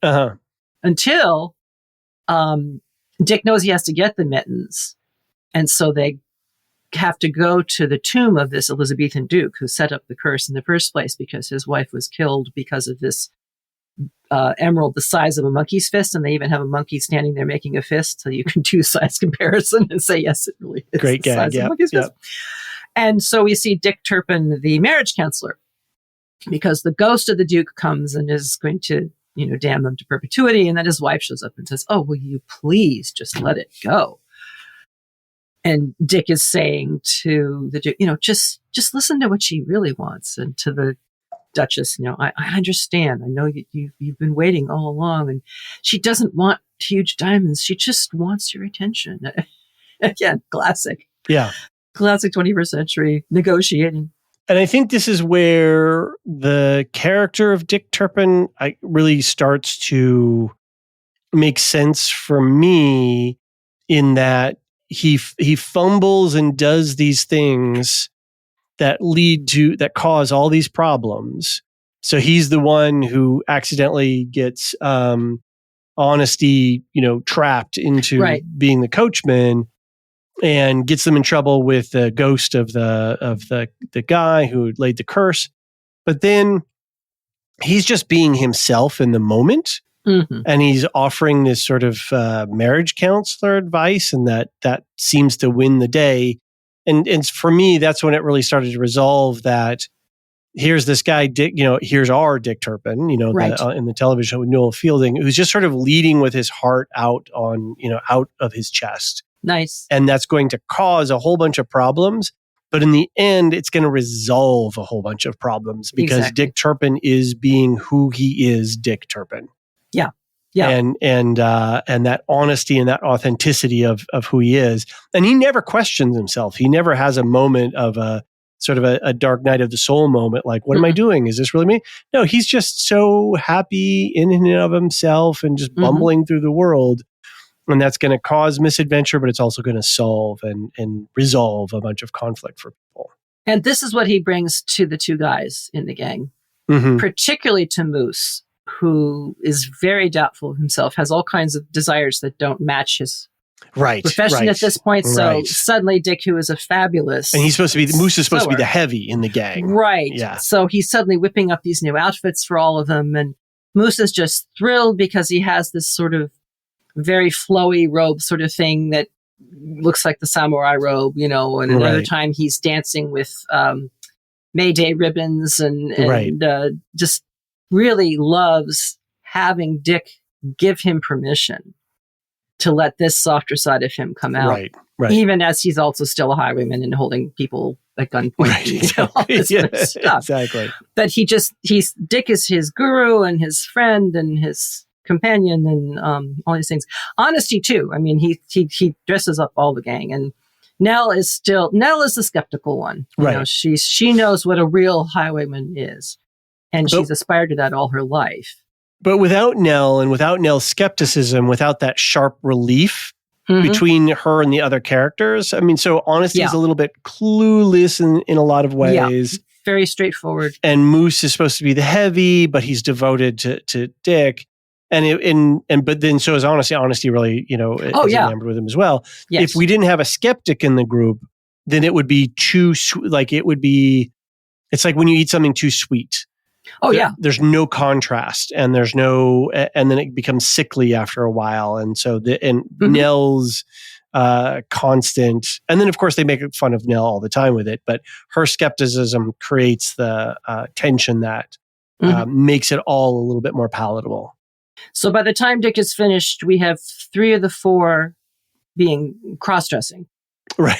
[SPEAKER 3] Dick knows he has to get the mittens, and so they have to go to the tomb of this Elizabethan Duke who set up the curse in the first place, because his wife was killed because of this emerald the size of a monkey's fist, and they even have a monkey standing there making a fist, so you can do size comparison and say, yes, it really is
[SPEAKER 2] great gag,
[SPEAKER 3] size of a monkey's fist. And so we see Dick Turpin, the marriage counselor, because the ghost of the Duke comes and is going to, damn them to perpetuity, and then his wife shows up and says, oh, will you please just let it go? And Dick is saying to the Duke, just listen to what she really wants. And to the Duchess, I understand. I know you've been waiting all along, and she doesn't want huge diamonds. She just wants your attention. Again, classic.
[SPEAKER 2] Yeah.
[SPEAKER 3] Classic 21st century negotiating.
[SPEAKER 2] And I think this is where the character of Dick Turpin really starts to make sense for me, in that he fumbles and does these things that cause all these problems. So he's the one who accidentally gets honesty, trapped into being the coachman, and gets them in trouble with the ghost of the guy who laid the curse. But then he's just being himself in the moment. Mm-hmm. And he's offering this sort of marriage counselor advice, and that seems to win the day. And for me, that's when it really started to resolve that here's this guy, Dick, here's our Dick Turpin,
[SPEAKER 3] Right.
[SPEAKER 2] In the television show with Noel Fielding, who's just sort of leading with his heart out of his chest.
[SPEAKER 3] Nice.
[SPEAKER 2] And that's going to cause a whole bunch of problems. But in the end, it's going to resolve a whole bunch of problems because
[SPEAKER 3] Exactly.
[SPEAKER 2] Dick Turpin is being who he is, Dick Turpin.
[SPEAKER 3] Yeah. Yeah.
[SPEAKER 2] And that honesty and that authenticity of who he is. And he never questions himself. He never has a moment of a sort of a dark night of the soul moment. Like, what am I doing? Is this really me? No, he's just so happy in and of himself and just bumbling through the world. And that's going to cause misadventure, but it's also going to solve and resolve a bunch of conflict for people.
[SPEAKER 3] And this is what he brings to the two guys in the gang, particularly to Moose, who is very doubtful of himself, has all kinds of desires that don't match his profession at this point. So suddenly Dick, who is a fabulous...
[SPEAKER 2] And he's supposed to be... Moose is supposed to be the heavy in the gang.
[SPEAKER 3] Right.
[SPEAKER 2] Yeah.
[SPEAKER 3] So he's suddenly whipping up these new outfits for all of them. And Moose is just thrilled because he has this sort of very flowy robe sort of thing that looks like the samurai robe, and another time he's dancing with Mayday ribbons and just really loves having Dick give him permission to let this softer side of him come out. Right. Even as he's also still a highwayman and holding people at gunpoint, all this kind of stuff. Exactly. But Dick is his guru and his friend and his companion and all these things. Honesty too. I mean, he dresses up all the gang, and Nell is the skeptical one. She knows what a real highwayman is, and she's aspired to that all her life.
[SPEAKER 2] But without Nell and without Nell's skepticism, without that sharp relief between her and the other characters, I mean, so Honesty is a little bit clueless in a lot of ways.
[SPEAKER 3] Yeah. Very straightforward.
[SPEAKER 2] And Moose is supposed to be the heavy, but he's devoted to Dick. But then so is Honesty. Honesty really, is enamored with him as well. Yes. If we didn't have a skeptic in the group, then it would be too like it's like when you eat something too sweet. There's no contrast, and and then it becomes sickly after a while. And so Nell's constant, and then of course they make fun of Nell all the time with it, but her skepticism creates the tension that makes it all a little bit more palatable.
[SPEAKER 3] So by the time Dick is finished, we have 3 of the 4 being cross-dressing.
[SPEAKER 2] Right.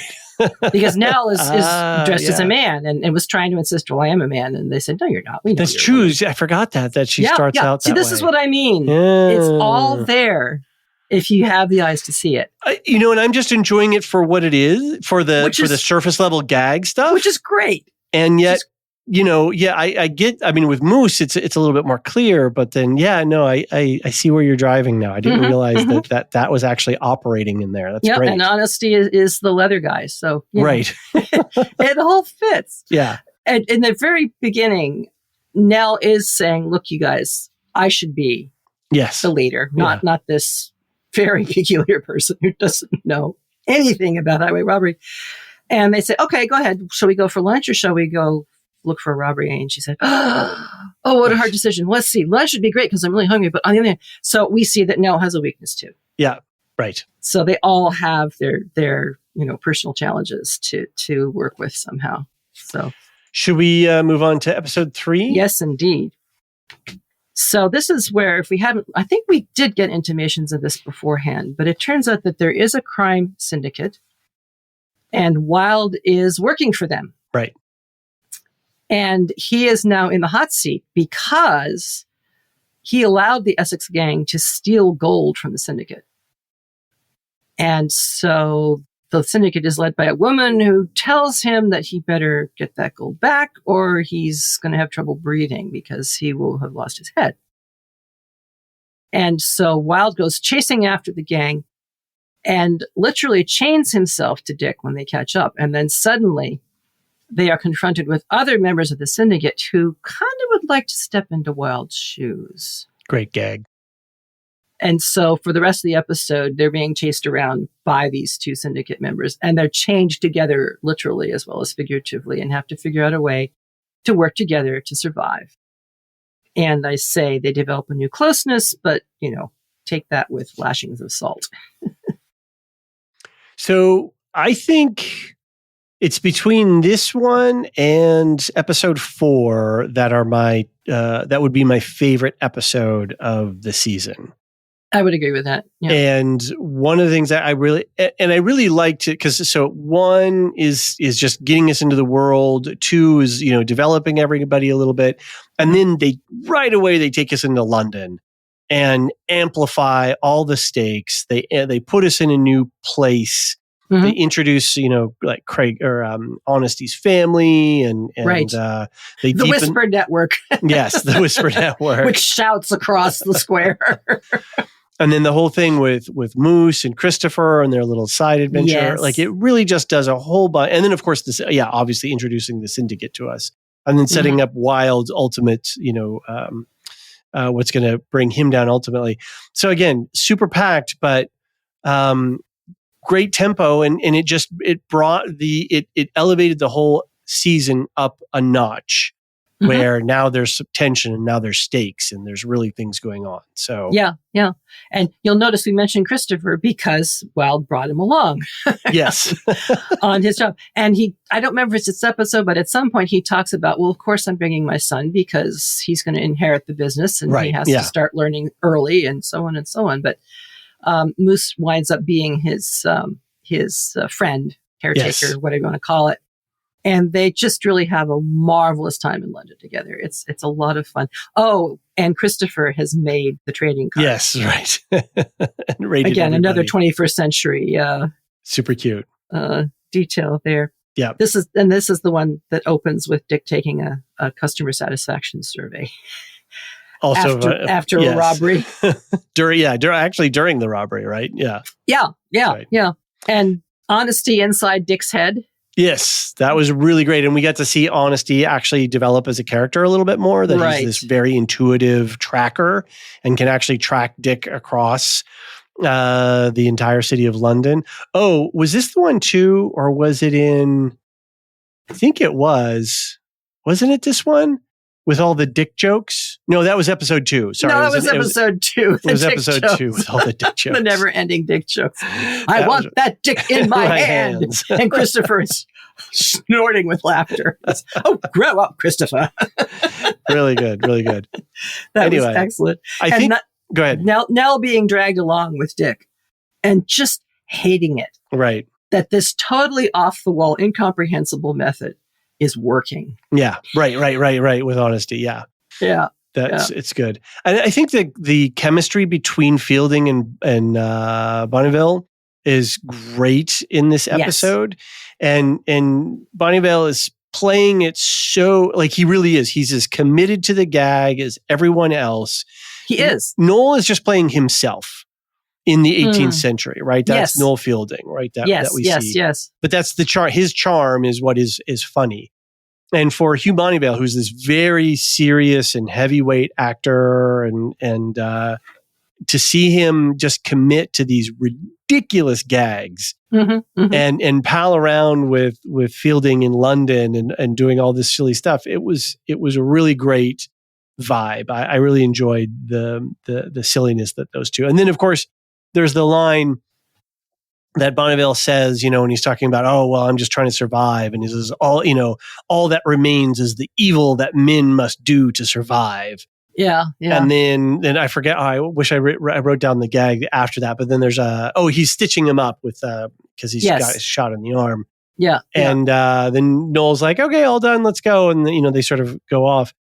[SPEAKER 3] Because Nell is dressed as a man and was trying to insist, well, I am a man. And they said, no, you're not.
[SPEAKER 2] That's true. I forgot that she starts out that way.
[SPEAKER 3] See, this is what I mean. It's all there if you have the eyes to see it.
[SPEAKER 2] And I'm just enjoying it for what it is, for the surface level gag stuff.
[SPEAKER 3] Which is great.
[SPEAKER 2] And yet... I get, with Moose, it's a little bit more clear, but then, I see where you're driving now. I didn't realize that was actually operating in there. That's great.
[SPEAKER 3] And Honesty is the leather guy. So,
[SPEAKER 2] right.
[SPEAKER 3] It all fits.
[SPEAKER 2] Yeah.
[SPEAKER 3] And in the very beginning, Nell is saying, look, you guys, I should be the leader, not this very peculiar person who doesn't know anything about highway robbery. And they say, okay, go ahead. Shall we go for lunch or shall we go look for a robbery? And she said, oh, what a hard decision. Let's see. Lunch would be great because I'm really hungry. But on the other hand, so we see that Nell has a weakness too.
[SPEAKER 2] Yeah, right.
[SPEAKER 3] So they all have their personal challenges to work with somehow. So
[SPEAKER 2] should we move on to episode 3?
[SPEAKER 3] Yes, indeed. So this is where, if we haven't, I think we did get intimations of this beforehand, but it turns out that there is a crime syndicate and Wild is working for them.
[SPEAKER 2] Right.
[SPEAKER 3] And he is now in the hot seat because he allowed the Essex gang to steal gold from the syndicate. And so the syndicate is led by a woman who tells him that he better get that gold back or he's going to have trouble breathing because he will have lost his head. And so Wild goes chasing after the gang and literally chains himself to Dick when they catch up. And then suddenly they are confronted with other members of the syndicate who kind of would like to step into Wild's shoes.
[SPEAKER 2] Great gag.
[SPEAKER 3] And so for the rest of the episode, they're being chased around by these 2 syndicate members, and they're chained together literally as well as figuratively and have to figure out a way to work together to survive. And I say they develop a new closeness, but, take that with lashings of salt.
[SPEAKER 2] So I think It's between this one and episode 4 that are my that would be my favorite episode of the season.
[SPEAKER 3] I would agree with that. Yeah.
[SPEAKER 2] And one of the things that I really liked it because so 1 is just getting us into the world. 2 is developing everybody a little bit, and then they right away they take us into London and amplify all the stakes. They put us in a new place.
[SPEAKER 3] Mhm.
[SPEAKER 2] They introduce, like Craig or Honesty's family, and
[SPEAKER 3] Right.
[SPEAKER 2] They
[SPEAKER 3] The
[SPEAKER 2] deepen.
[SPEAKER 3] Whisper Network,
[SPEAKER 2] Yes, the Whisper Network,
[SPEAKER 3] which shouts across the square.
[SPEAKER 2] and then the whole thing with Moose and Christopher and their little side adventure.
[SPEAKER 3] Yes.
[SPEAKER 2] Like it really just does a whole bunch. And then of course obviously introducing the Syndicate to us, and then setting up Wild's ultimate, what's going to bring him down ultimately. So again, super packed, but. Great tempo, and it elevated the whole season up a notch, where now there's some tension and now there's stakes and there's really things going on. So
[SPEAKER 3] Yeah. And you'll notice we mentioned Christopher because Wild brought him along.
[SPEAKER 2] Yes.
[SPEAKER 3] On his job. And I don't remember if it's this episode, but at some point he talks about, well, of course I'm bringing my son because he's going to inherit the business and he has to start learning early and so on and so on. But Moose winds up being his friend, caretaker, whatever you want to call it. And they just really have a marvelous time in London together. It's a lot of fun. Oh, and Christopher has made the trading card.
[SPEAKER 2] Yes, right. And rated
[SPEAKER 3] again,
[SPEAKER 2] everybody.
[SPEAKER 3] another 21st century
[SPEAKER 2] super cute
[SPEAKER 3] detail there.
[SPEAKER 2] Yeah.
[SPEAKER 3] This is the one that opens with Dick taking a customer satisfaction survey.
[SPEAKER 2] Also,
[SPEAKER 3] after a robbery.
[SPEAKER 2] during the robbery, right? Yeah.
[SPEAKER 3] Yeah. And Honesty inside Dick's head.
[SPEAKER 2] Yes, that was really great. And we got to see Honesty actually develop as a character a little bit more, that he's this very intuitive tracker and can actually track Dick across the entire city of London. Oh, was this the one too? Or was it in, I think it was, wasn't it this one? With all the Dick jokes? No, that was episode 2. Sorry.
[SPEAKER 3] No, that was episode 2.
[SPEAKER 2] It was episode 2 with all the Dick jokes.
[SPEAKER 3] The never-ending Dick jokes. I want that Dick in my hand. And Christopher is snorting with laughter. Oh, grow up, Christopher.
[SPEAKER 2] Really good.
[SPEAKER 3] That was excellent.
[SPEAKER 2] Go ahead.
[SPEAKER 3] Nell being dragged along with Dick and just hating it.
[SPEAKER 2] Right.
[SPEAKER 3] That this totally off-the-wall, incomprehensible method is working.
[SPEAKER 2] Yeah, right. With Honesty, yeah. It's good. And I think that the chemistry between Fielding and Bonneville is great in this episode, and Bonneville is playing it so like he really is. He's as committed to the gag as everyone else.
[SPEAKER 3] He is.
[SPEAKER 2] Noel is just playing himself in the 18th century, right? That's Noel Fielding, right? That we see. Yes. But that's the charm. His charm is what is funny. And for Hugh Bonneville, who's this very serious and heavyweight actor, and to see him just commit to these ridiculous gags and pal around with Fielding in London and doing all this silly stuff, it was a really great vibe. I really enjoyed the silliness that those two. And then of course there's the line that Bonneville says, when he's talking about, oh, well, I'm just trying to survive. And he says, all that remains is the evil that men must do to survive.
[SPEAKER 3] Yeah.
[SPEAKER 2] And then I forget, I wish I wrote down the gag after that, but then there's he's stitching him up with, cause he's got a shot in the arm.
[SPEAKER 3] Yeah.
[SPEAKER 2] And then Noel's like, okay, all done, let's go. And they sort of go off.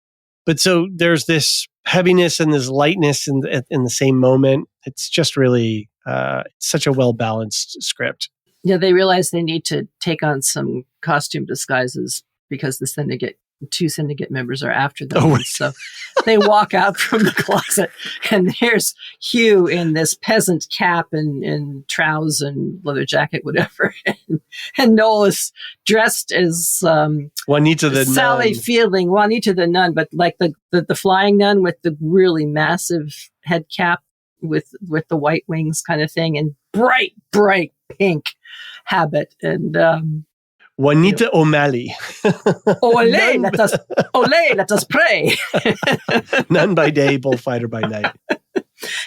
[SPEAKER 2] But so there's this heaviness and this lightness in the same moment. It's just really, such a well-balanced script.
[SPEAKER 3] Yeah, they realize they need to take on some costume disguises because the two syndicate members are after them.
[SPEAKER 2] Oh, right.
[SPEAKER 3] So they walk out from the closet, and there's Hugh in this peasant cap and trousers and leather jacket, whatever. And Noel is dressed as
[SPEAKER 2] Juanita the
[SPEAKER 3] Sally
[SPEAKER 2] nun.
[SPEAKER 3] Fielding, Juanita the nun, but like the flying nun with the really massive head cap with the white wings kind of thing, and bright pink habit, and
[SPEAKER 2] Juanita O'Malley.
[SPEAKER 3] Ole, let us pray.
[SPEAKER 2] None by day, bullfighter by night.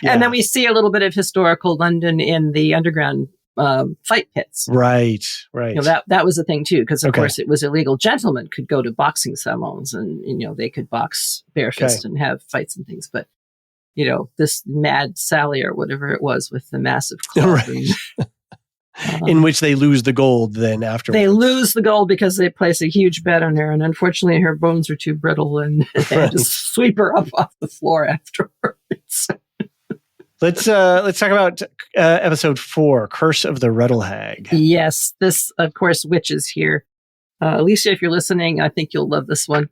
[SPEAKER 2] Yeah.
[SPEAKER 3] And then we see a little bit of historical London in the underground fight pits.
[SPEAKER 2] Right.
[SPEAKER 3] That was the thing too, because of
[SPEAKER 2] Okay.
[SPEAKER 3] course it was illegal. Gentlemen could go to boxing salons and they could box barefist and have fights and things. But this Mad Sally or whatever it was with the massive club,
[SPEAKER 2] in which they lose the gold then afterwards.
[SPEAKER 3] They lose the gold because they place a huge bet on her, and unfortunately her bones are too brittle, and they had to sweep her up off the floor afterwards.
[SPEAKER 2] Let's talk about episode 4, Curse of the Rattle Hag.
[SPEAKER 3] Yes, this, of course, witches here. Alicia, if you're listening, I think you'll love this one.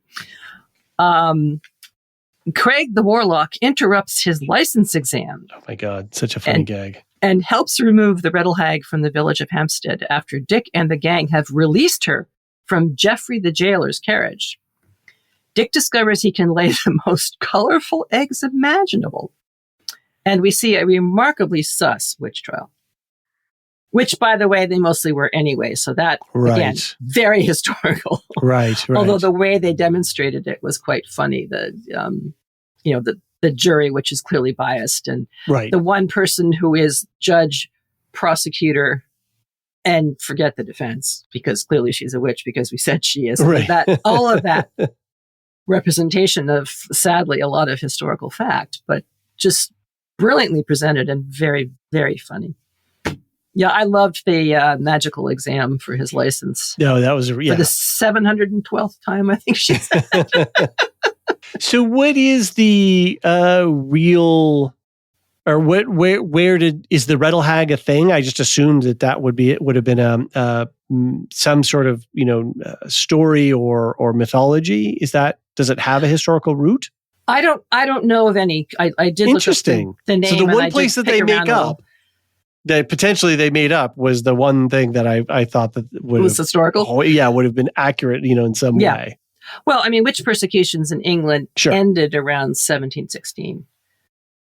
[SPEAKER 3] Craig the Warlock interrupts his license exam.
[SPEAKER 2] Oh my God, such a funny gag.
[SPEAKER 3] And helps remove the Rattle Hag from the village of Hampstead after Dick and the gang have released her from Geoffrey the jailer's carriage. Dick discovers he can lay the most colorful eggs imaginable. And we see a remarkably sus witch trial. Which, by the way, they mostly were anyway. So that, again, very historical.
[SPEAKER 2] Right.
[SPEAKER 3] Although the way they demonstrated it was quite funny. The jury, which is clearly biased, and the one person who is judge, prosecutor, and forget the defense, because clearly she's a witch, because we said she is.
[SPEAKER 2] Right.
[SPEAKER 3] All of that representation of, sadly, a lot of historical fact, but just brilliantly presented and very, very funny. Yeah, I loved the magical exam for his license.
[SPEAKER 2] No, that was
[SPEAKER 3] for the 712th time, I think she said.
[SPEAKER 2] So, what is the real, or where is the Rattle Hag a thing? I just assumed that would have been some sort of story or mythology. Does it have a historical root?
[SPEAKER 3] I don't know of any. I did look up the name.
[SPEAKER 2] So the one place that they make up, that potentially they made up, was the one thing that I thought that was
[SPEAKER 3] historical.
[SPEAKER 2] Oh, yeah, would have been accurate, in some way.
[SPEAKER 3] Well, I mean, witch persecutions in England ended around 1716.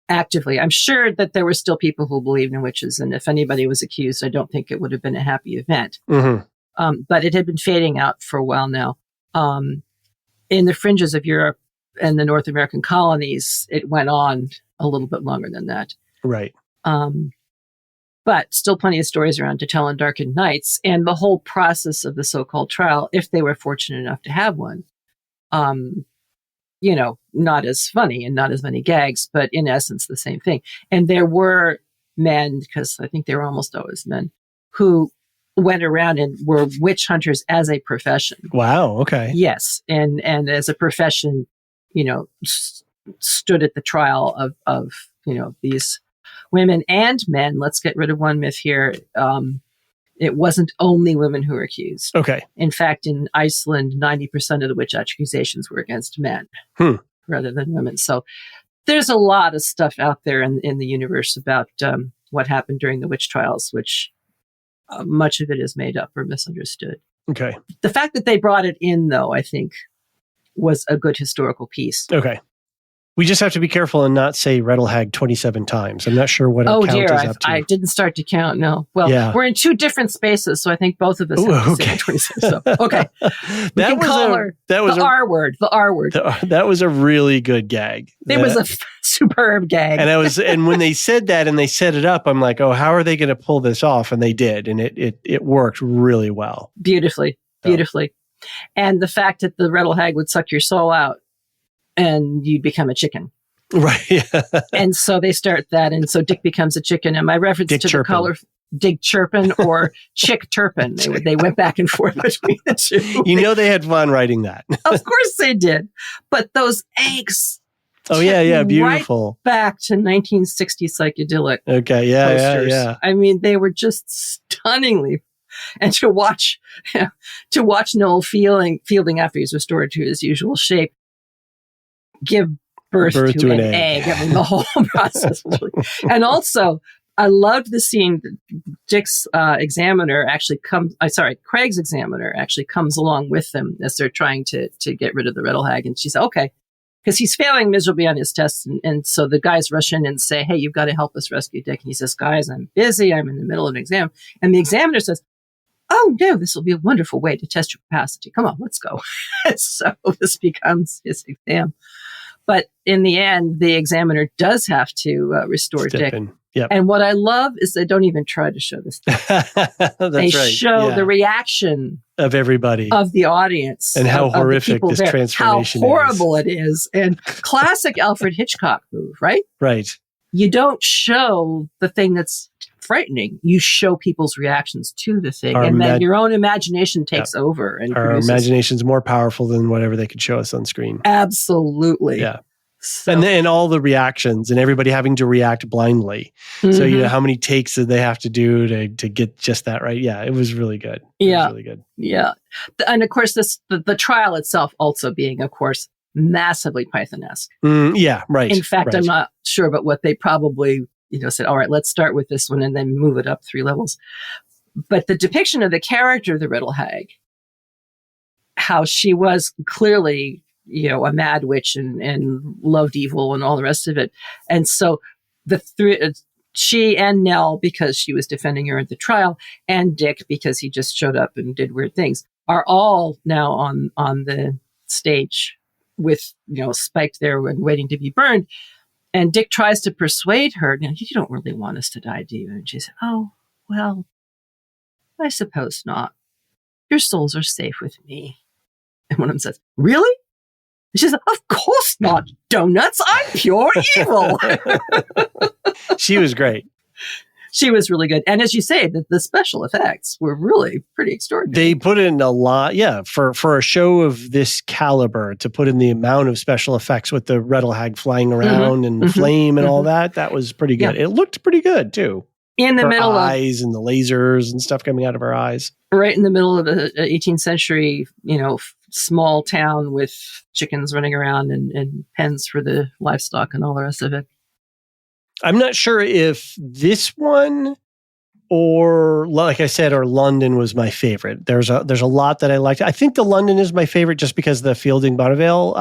[SPEAKER 3] Actively, I'm sure that there were still people who believed in witches, and if anybody was accused, I don't think it would have been a happy event.
[SPEAKER 2] Mm-hmm.
[SPEAKER 3] But it had been fading out for a while now. In the fringes of Europe and the North American colonies, it went on a little bit longer than that.
[SPEAKER 2] Right.
[SPEAKER 3] But still plenty of stories around to tell on darkened nights, and the whole process of the so-called trial, if they were fortunate enough to have one, not as funny and not as many gags, but in essence the same thing. And there were men, because I think they were almost always men, who went around and were witch hunters as a profession.
[SPEAKER 2] Wow. Okay.
[SPEAKER 3] Yes. And as a profession, stood at the trial of these women and men. Let's get rid of one myth here. It wasn't only women who were accused.
[SPEAKER 2] Okay.
[SPEAKER 3] In fact, in Iceland, 90% of the witch accusations were against men rather than women. So there's a lot of stuff out there in the universe about what happened during the witch trials, which much of it is made up or misunderstood.
[SPEAKER 2] Okay.
[SPEAKER 3] The fact that they brought it in, though, I think was a good historical piece.
[SPEAKER 2] Okay. We just have to be careful and not say Rattle Hag 27 times. I'm not sure what count is up to.
[SPEAKER 3] I didn't start to count, no. Well, we're in two different spaces, so I think both of us have to say 27. So, okay. We can call her the R word. The R word.
[SPEAKER 2] That was a really good gag.
[SPEAKER 3] It was a superb gag.
[SPEAKER 2] And when they said that and they set it up, I'm like, oh, how are they going to pull this off? And they did. And it worked really well.
[SPEAKER 3] Beautifully. And the fact that the Rattle Hag would suck your soul out and you'd become a chicken.
[SPEAKER 2] Right.
[SPEAKER 3] And so they start that. And so Dick becomes a chicken. And my reference
[SPEAKER 2] Dick
[SPEAKER 3] to
[SPEAKER 2] Turpin.
[SPEAKER 3] the color, Dick Turpin or Chick Turpin. They went back and forth between the two.
[SPEAKER 2] They had fun writing that.
[SPEAKER 3] Of course they did. But those eggs.
[SPEAKER 2] Oh, yeah. Beautiful.
[SPEAKER 3] Right back to 1960 psychedelic.
[SPEAKER 2] Okay.
[SPEAKER 3] Posters.
[SPEAKER 2] Yeah.
[SPEAKER 3] I mean, they were just stunningly. And to watch Noel Fielding after he's restored to his usual shape, give birth to an egg. I mean, the whole process was really. And also, I loved the scene. Dick's examiner actually Craig's examiner actually comes along with them as they're trying to get rid of the Rattle Hag. And she said, okay, because he's failing miserably on his tests. And so the guys rush in and say, hey, you've got to help us rescue Dick. And he says, guys, I'm busy. I'm in the middle of an exam. And the examiner says, oh, no, this will be a wonderful way to test your capacity. Come on, let's go. So this becomes his exam. But in the end, the examiner does have to restore Dick
[SPEAKER 2] Yep.
[SPEAKER 3] And what I love is they don't even try to show this. They show the reaction
[SPEAKER 2] of everybody,
[SPEAKER 3] of the audience,
[SPEAKER 2] and how horrific this
[SPEAKER 3] there,
[SPEAKER 2] transformation
[SPEAKER 3] how horrible it is. And classic Alfred Hitchcock move, right?
[SPEAKER 2] Right.
[SPEAKER 3] You don't show the thing that's frightening. You show people's reactions to the thing, and then your own imagination takes over. And
[SPEAKER 2] our imagination's more powerful than whatever they could show us on screen.
[SPEAKER 3] Absolutely.
[SPEAKER 2] Yeah. So, and then all the reactions and everybody having to react blindly. So, how many takes did they have to do to get just that right? Yeah, it was really good. It was really good.
[SPEAKER 3] Yeah. And of course, the trial itself also being, of course, massively Python-esque.
[SPEAKER 2] Yeah, right.
[SPEAKER 3] In fact, I'm not sure, but what they probably, said, all right, let's start with this one and then move it up 3 levels. But the depiction of the character of the Riddle Hag, how she was clearly a mad witch and loved evil and all the rest of it. And so she and Nell, because she was defending her at the trial, and Dick, because he just showed up and did weird things, are all now on the stage with, Spike there and waiting to be burned. And Dick tries to persuade her, you don't really want us to die, do you? And she said, oh, well, I suppose not. Your souls are safe with me. And one of them says, really? She says, of course not, donuts. I'm pure evil.
[SPEAKER 2] She was great.
[SPEAKER 3] She was really good. And as you say, the special effects were really pretty extraordinary.
[SPEAKER 2] They put in a lot, for a show of this caliber, to put in the amount of special effects with the Riddle Hag flying around and the flame and all that was pretty good. It looked pretty good, too.
[SPEAKER 3] In the middle of
[SPEAKER 2] eyes and the lasers and stuff coming out of her eyes.
[SPEAKER 3] Right in the middle of the 18th century, small town with chickens running around and pens for the livestock and all the rest of it.
[SPEAKER 2] I'm not sure if this one or, like I said, or London was my favorite. There's a lot that I liked. I think the London is my favorite just because of the Fielding Bonneville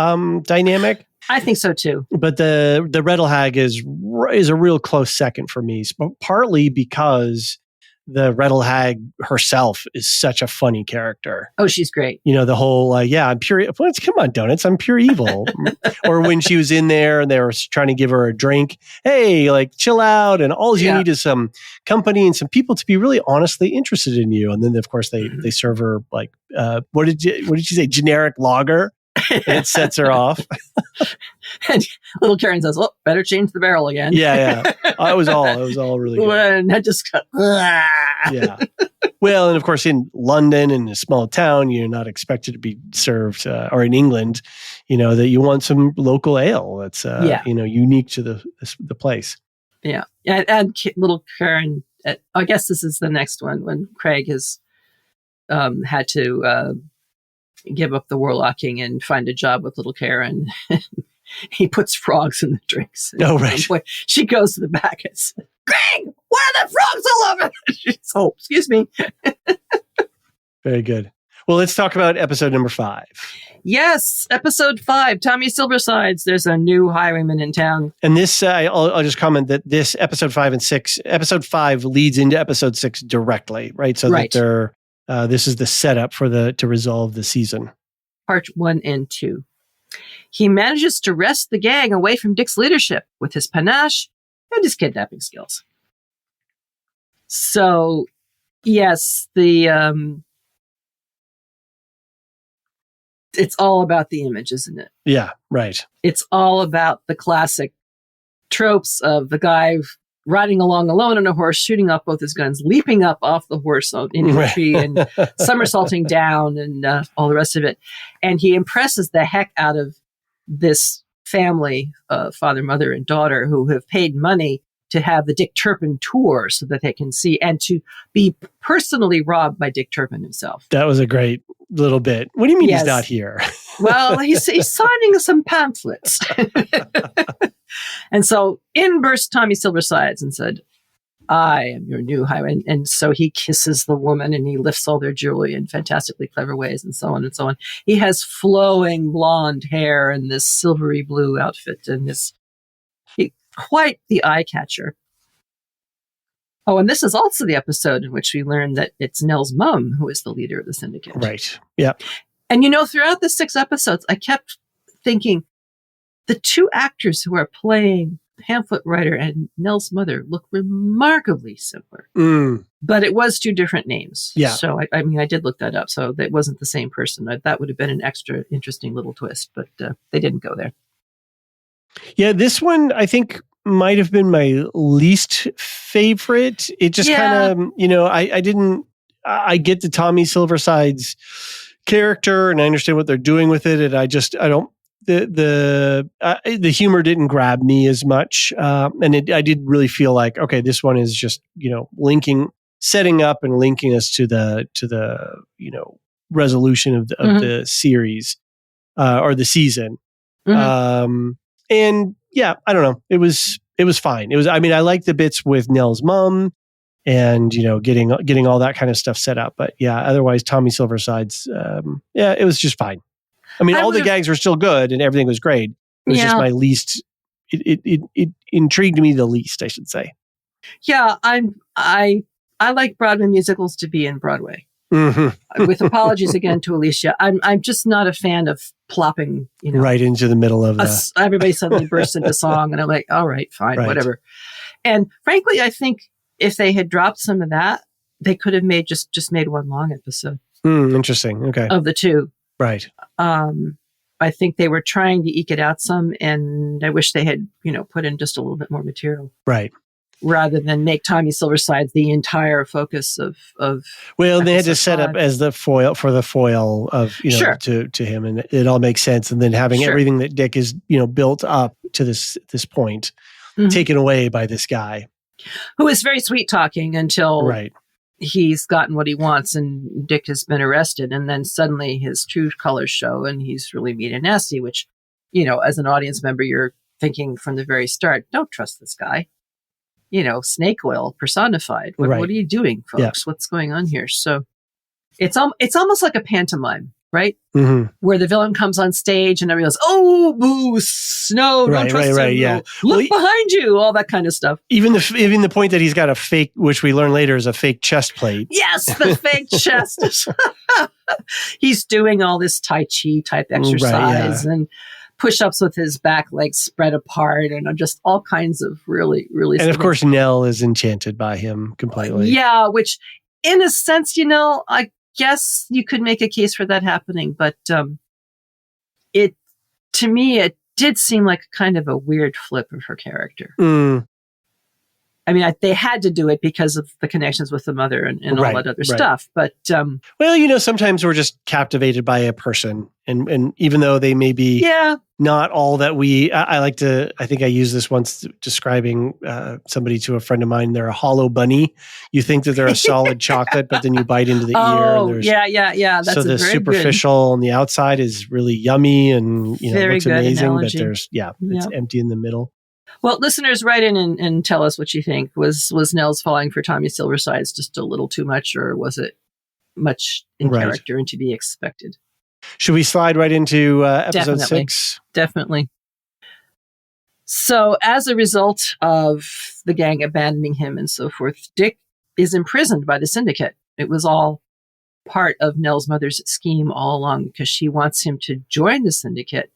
[SPEAKER 2] dynamic.
[SPEAKER 3] I think so too.
[SPEAKER 2] But the Riddle Hag is a real close second for me, partly because the Riddle Hag herself is such a funny character.
[SPEAKER 3] Oh, she's great.
[SPEAKER 2] The whole, I'm pure. Come on, donuts. I'm pure evil. Or when she was in there and they were trying to give her a drink. Hey, chill out. And all you need is some company and some people to be really honestly interested in you. And then, of course, they serve her what did you say? Generic lager. And it sets her off.
[SPEAKER 3] And little Karen says, well, better change the barrel again.
[SPEAKER 2] Yeah. It was all really good.
[SPEAKER 3] And that just got,
[SPEAKER 2] yeah. Well, and of course, in London, in a small town, you're not expected to be served, or in England, that you want some local ale that's, unique to the place.
[SPEAKER 3] Yeah. And little Karen, I guess this is the next one when Craig has had to give up the warlocking and find a job with little Karen. He puts frogs in the drinks.
[SPEAKER 2] Oh, right.
[SPEAKER 3] She goes to the back and says, Greg, why are the frogs all over? Oh, excuse me.
[SPEAKER 2] Very good. Well, let's talk about episode number 5.
[SPEAKER 3] Yes, episode 5, Tommy Silversides. There's a new highwayman in town.
[SPEAKER 2] And this, I'll just comment that this episode 5 and 6, episode 5 leads into episode 6 directly, right? So that they're, this is the setup to resolve the season.
[SPEAKER 3] Part 1 and 2. He manages to wrest the gang away from Dick's leadership with his panache and his kidnapping skills. So, yes, it's all about the image, isn't it?
[SPEAKER 2] Yeah, right.
[SPEAKER 3] It's all about the classic tropes of the guy riding along alone on a horse, shooting off both his guns, leaping up off the horse into a tree and somersaulting down and all the rest of it. And he impresses the heck out of this family, father, mother, and daughter, who have paid money to have the Dick Turpin tour so that they can see and to be personally robbed by Dick Turpin himself.
[SPEAKER 2] That was a great little bit. What do you mean he's not here?
[SPEAKER 3] Well, he's signing some pamphlets. And so in burst Tommy Silversides and said, I am your new highway. And so he kisses the woman and he lifts all their jewelry in fantastically clever ways and so on and so on. He has flowing blonde hair and this silvery blue outfit and quite the eye catcher. Oh, and this is also the episode in which we learn that it's Nell's mom who is the leader of the syndicate.
[SPEAKER 2] Right. Yeah.
[SPEAKER 3] And throughout the 6 episodes, I kept thinking, the 2 actors who are playing pamphlet writer and Nell's mother look remarkably similar.
[SPEAKER 2] Mm.
[SPEAKER 3] But it was 2 different names.
[SPEAKER 2] Yeah.
[SPEAKER 3] So, I mean, I did look that up. So that wasn't the same person. That would have been an extra interesting little twist, but they didn't go there.
[SPEAKER 2] Yeah, this one I think might have been my least favorite. It just kind of, I get the Tommy Silverside's character and I understand what they're doing with it. And the humor didn't grab me as much. I did really feel like, okay, this one is just, setting up and linking us to the resolution of the series, or the season. Mm-hmm. And yeah, I don't know. It was fine. I like the bits with Nell's mom and, getting all that kind of stuff set up. But yeah, otherwise Tommy Silverside's, it was just fine. I mean, all the gags were still good and everything was great. It was just my least, it intrigued me the least, I should say.
[SPEAKER 3] Yeah. I like Broadway musicals to be in Broadway. Mm-hmm. With apologies again to Alicia, I'm just not a fan of plopping,
[SPEAKER 2] right into the middle of
[SPEAKER 3] everybody suddenly bursts into song, and I'm like, all right, fine, whatever. And frankly, I think if they had dropped some of that, they could have made just made one long episode.
[SPEAKER 2] Interesting. Okay.
[SPEAKER 3] Of the 2,
[SPEAKER 2] right?
[SPEAKER 3] I think they were trying to eke it out some, and I wish they had put in just a little bit more material.
[SPEAKER 2] Right.
[SPEAKER 3] Rather than make Tommy Silverside the entire focus of
[SPEAKER 2] well, they had to set up as the foil of
[SPEAKER 3] sure.
[SPEAKER 2] to him, and it all makes sense. And then having everything that Dick is built up to this point taken away by this guy
[SPEAKER 3] who is very sweet talking until he's gotten what he wants and Dick has been arrested, and then suddenly his true colors show and he's really mean and nasty. Which as an audience member, you're thinking from the very start, don't trust this guy. Snake oil personified. What are you doing, folks? Yeah. What's going on here? So it's almost like a pantomime, right? Mm-hmm. Where the villain comes on stage and everybody goes, "Oh, boo, no, don't trust him.
[SPEAKER 2] Yeah.
[SPEAKER 3] Look behind you," all that kind of stuff.
[SPEAKER 2] Even the point that he's got a fake, which we learn later is a fake chest plate.
[SPEAKER 3] Yes, the fake chest. He's doing all this Tai Chi type exercise and push-ups with his back legs spread apart and just all kinds of really, really...
[SPEAKER 2] And of course, Nell is enchanted by him completely.
[SPEAKER 3] Yeah, which in a sense, I guess you could make a case for that happening, but to me, it did seem like kind of a weird flip of her character. I mean, they had to do it because of the connections with the mother and all that other stuff. But
[SPEAKER 2] well, sometimes we're just captivated by a person, and even though they may be not all that I think I used this once describing somebody to a friend of mine. They're a hollow bunny. You think that they're a solid chocolate, but then you bite into the ear. And
[SPEAKER 3] yeah. That's
[SPEAKER 2] so the superficial on the outside is really yummy and looks amazing,
[SPEAKER 3] analogy.
[SPEAKER 2] But it's empty in the middle.
[SPEAKER 3] Well, listeners, write in and tell us what you think. Was Nell's falling for Tommy Silverside's just a little too much, or was it much in character and to be expected?
[SPEAKER 2] Should we slide right into episode 6?
[SPEAKER 3] Definitely. So, as a result of the gang abandoning him and so forth, Dick is imprisoned by the syndicate. It was all part of Nell's mother's scheme all along because she wants him to join the syndicate.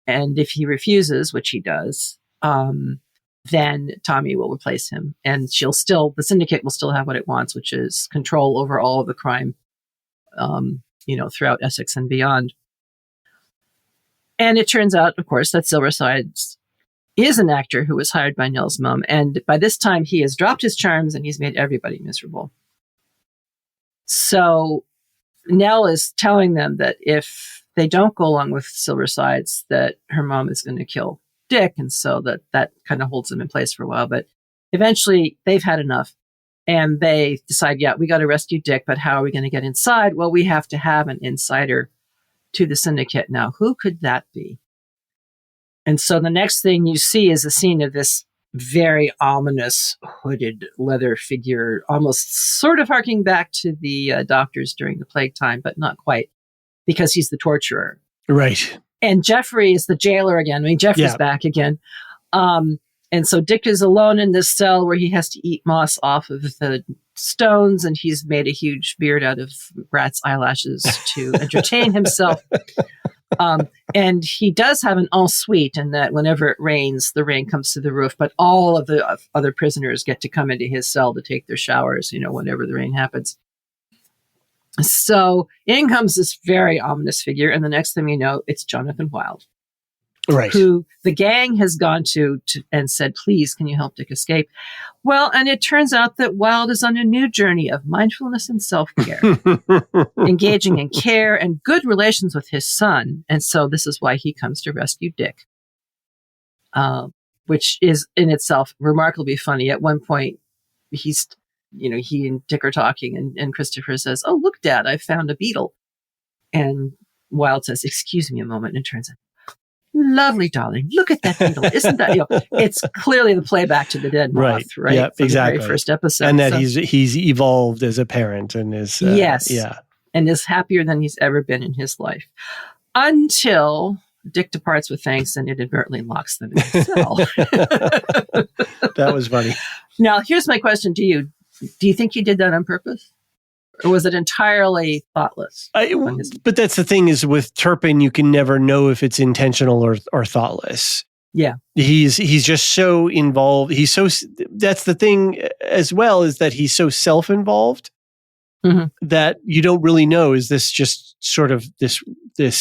[SPEAKER 3] And if he refuses, which he does, then Tommy will replace him, and the syndicate will still have what it wants, which is control over all of the crime, throughout Essex and beyond. And it turns out, of course, that Silverside is an actor who was hired by Nell's mom, and by this time he has dropped his charms and he's made everybody miserable. So Nell is telling them that if they don't go along with Silverside's, that her mom is going to kill Dick, and so that kind of holds them in place for a while. But eventually they've had enough and they decide, we got to rescue Dick, but how are we going to get inside? Well, we have to have an insider to the syndicate. Now, who could that be? And so the next thing you see is a scene of this very ominous hooded leather figure, almost sort of harking back to the doctors during the plague time, but not quite, because he's the torturer.
[SPEAKER 2] Right.
[SPEAKER 3] And Jeffrey is the jailer again. I mean, Jeffrey's back again. And so Dick is alone in this cell where he has to eat moss off of the stones, and he's made a huge beard out of rat's eyelashes to entertain himself. And he does have an ensuite in that whenever it rains, the rain comes to the roof, but all of the other prisoners get to come into his cell to take their showers, whenever the rain happens. So in comes this very ominous figure. And the next thing you know, it's Jonathan Wild.
[SPEAKER 2] Right.
[SPEAKER 3] Who the gang has gone to and said, please, can you help Dick escape? Well, and it turns out that Wild is on a new journey of mindfulness and self-care, engaging in care and good relations with his son. And so this is why he comes to rescue Dick, which is in itself remarkably funny. At one point, he and Dick are talking and Christopher says, oh, look, Dad, I found a beetle. And Wild says, excuse me a moment, and turns out, lovely, darling. Look at that beetle. Isn't that, it's clearly the playback to the dead moth, right?
[SPEAKER 2] Yeah, exactly.
[SPEAKER 3] The very first episode.
[SPEAKER 2] And that he's evolved as a parent and is,
[SPEAKER 3] yes.
[SPEAKER 2] Yeah.
[SPEAKER 3] And is happier than he's ever been in his life. Until Dick departs with thanks and inadvertently locks them in his cell.
[SPEAKER 2] That was funny.
[SPEAKER 3] Now, here's my question to you. Do you think he did that on purpose? Or was it entirely thoughtless?
[SPEAKER 2] But that's the thing is with Turpin, you can never know if it's intentional or thoughtless.
[SPEAKER 3] Yeah.
[SPEAKER 2] He's just so involved. That's the thing as well, is that he's so self-involved that you don't really know, is this just sort of this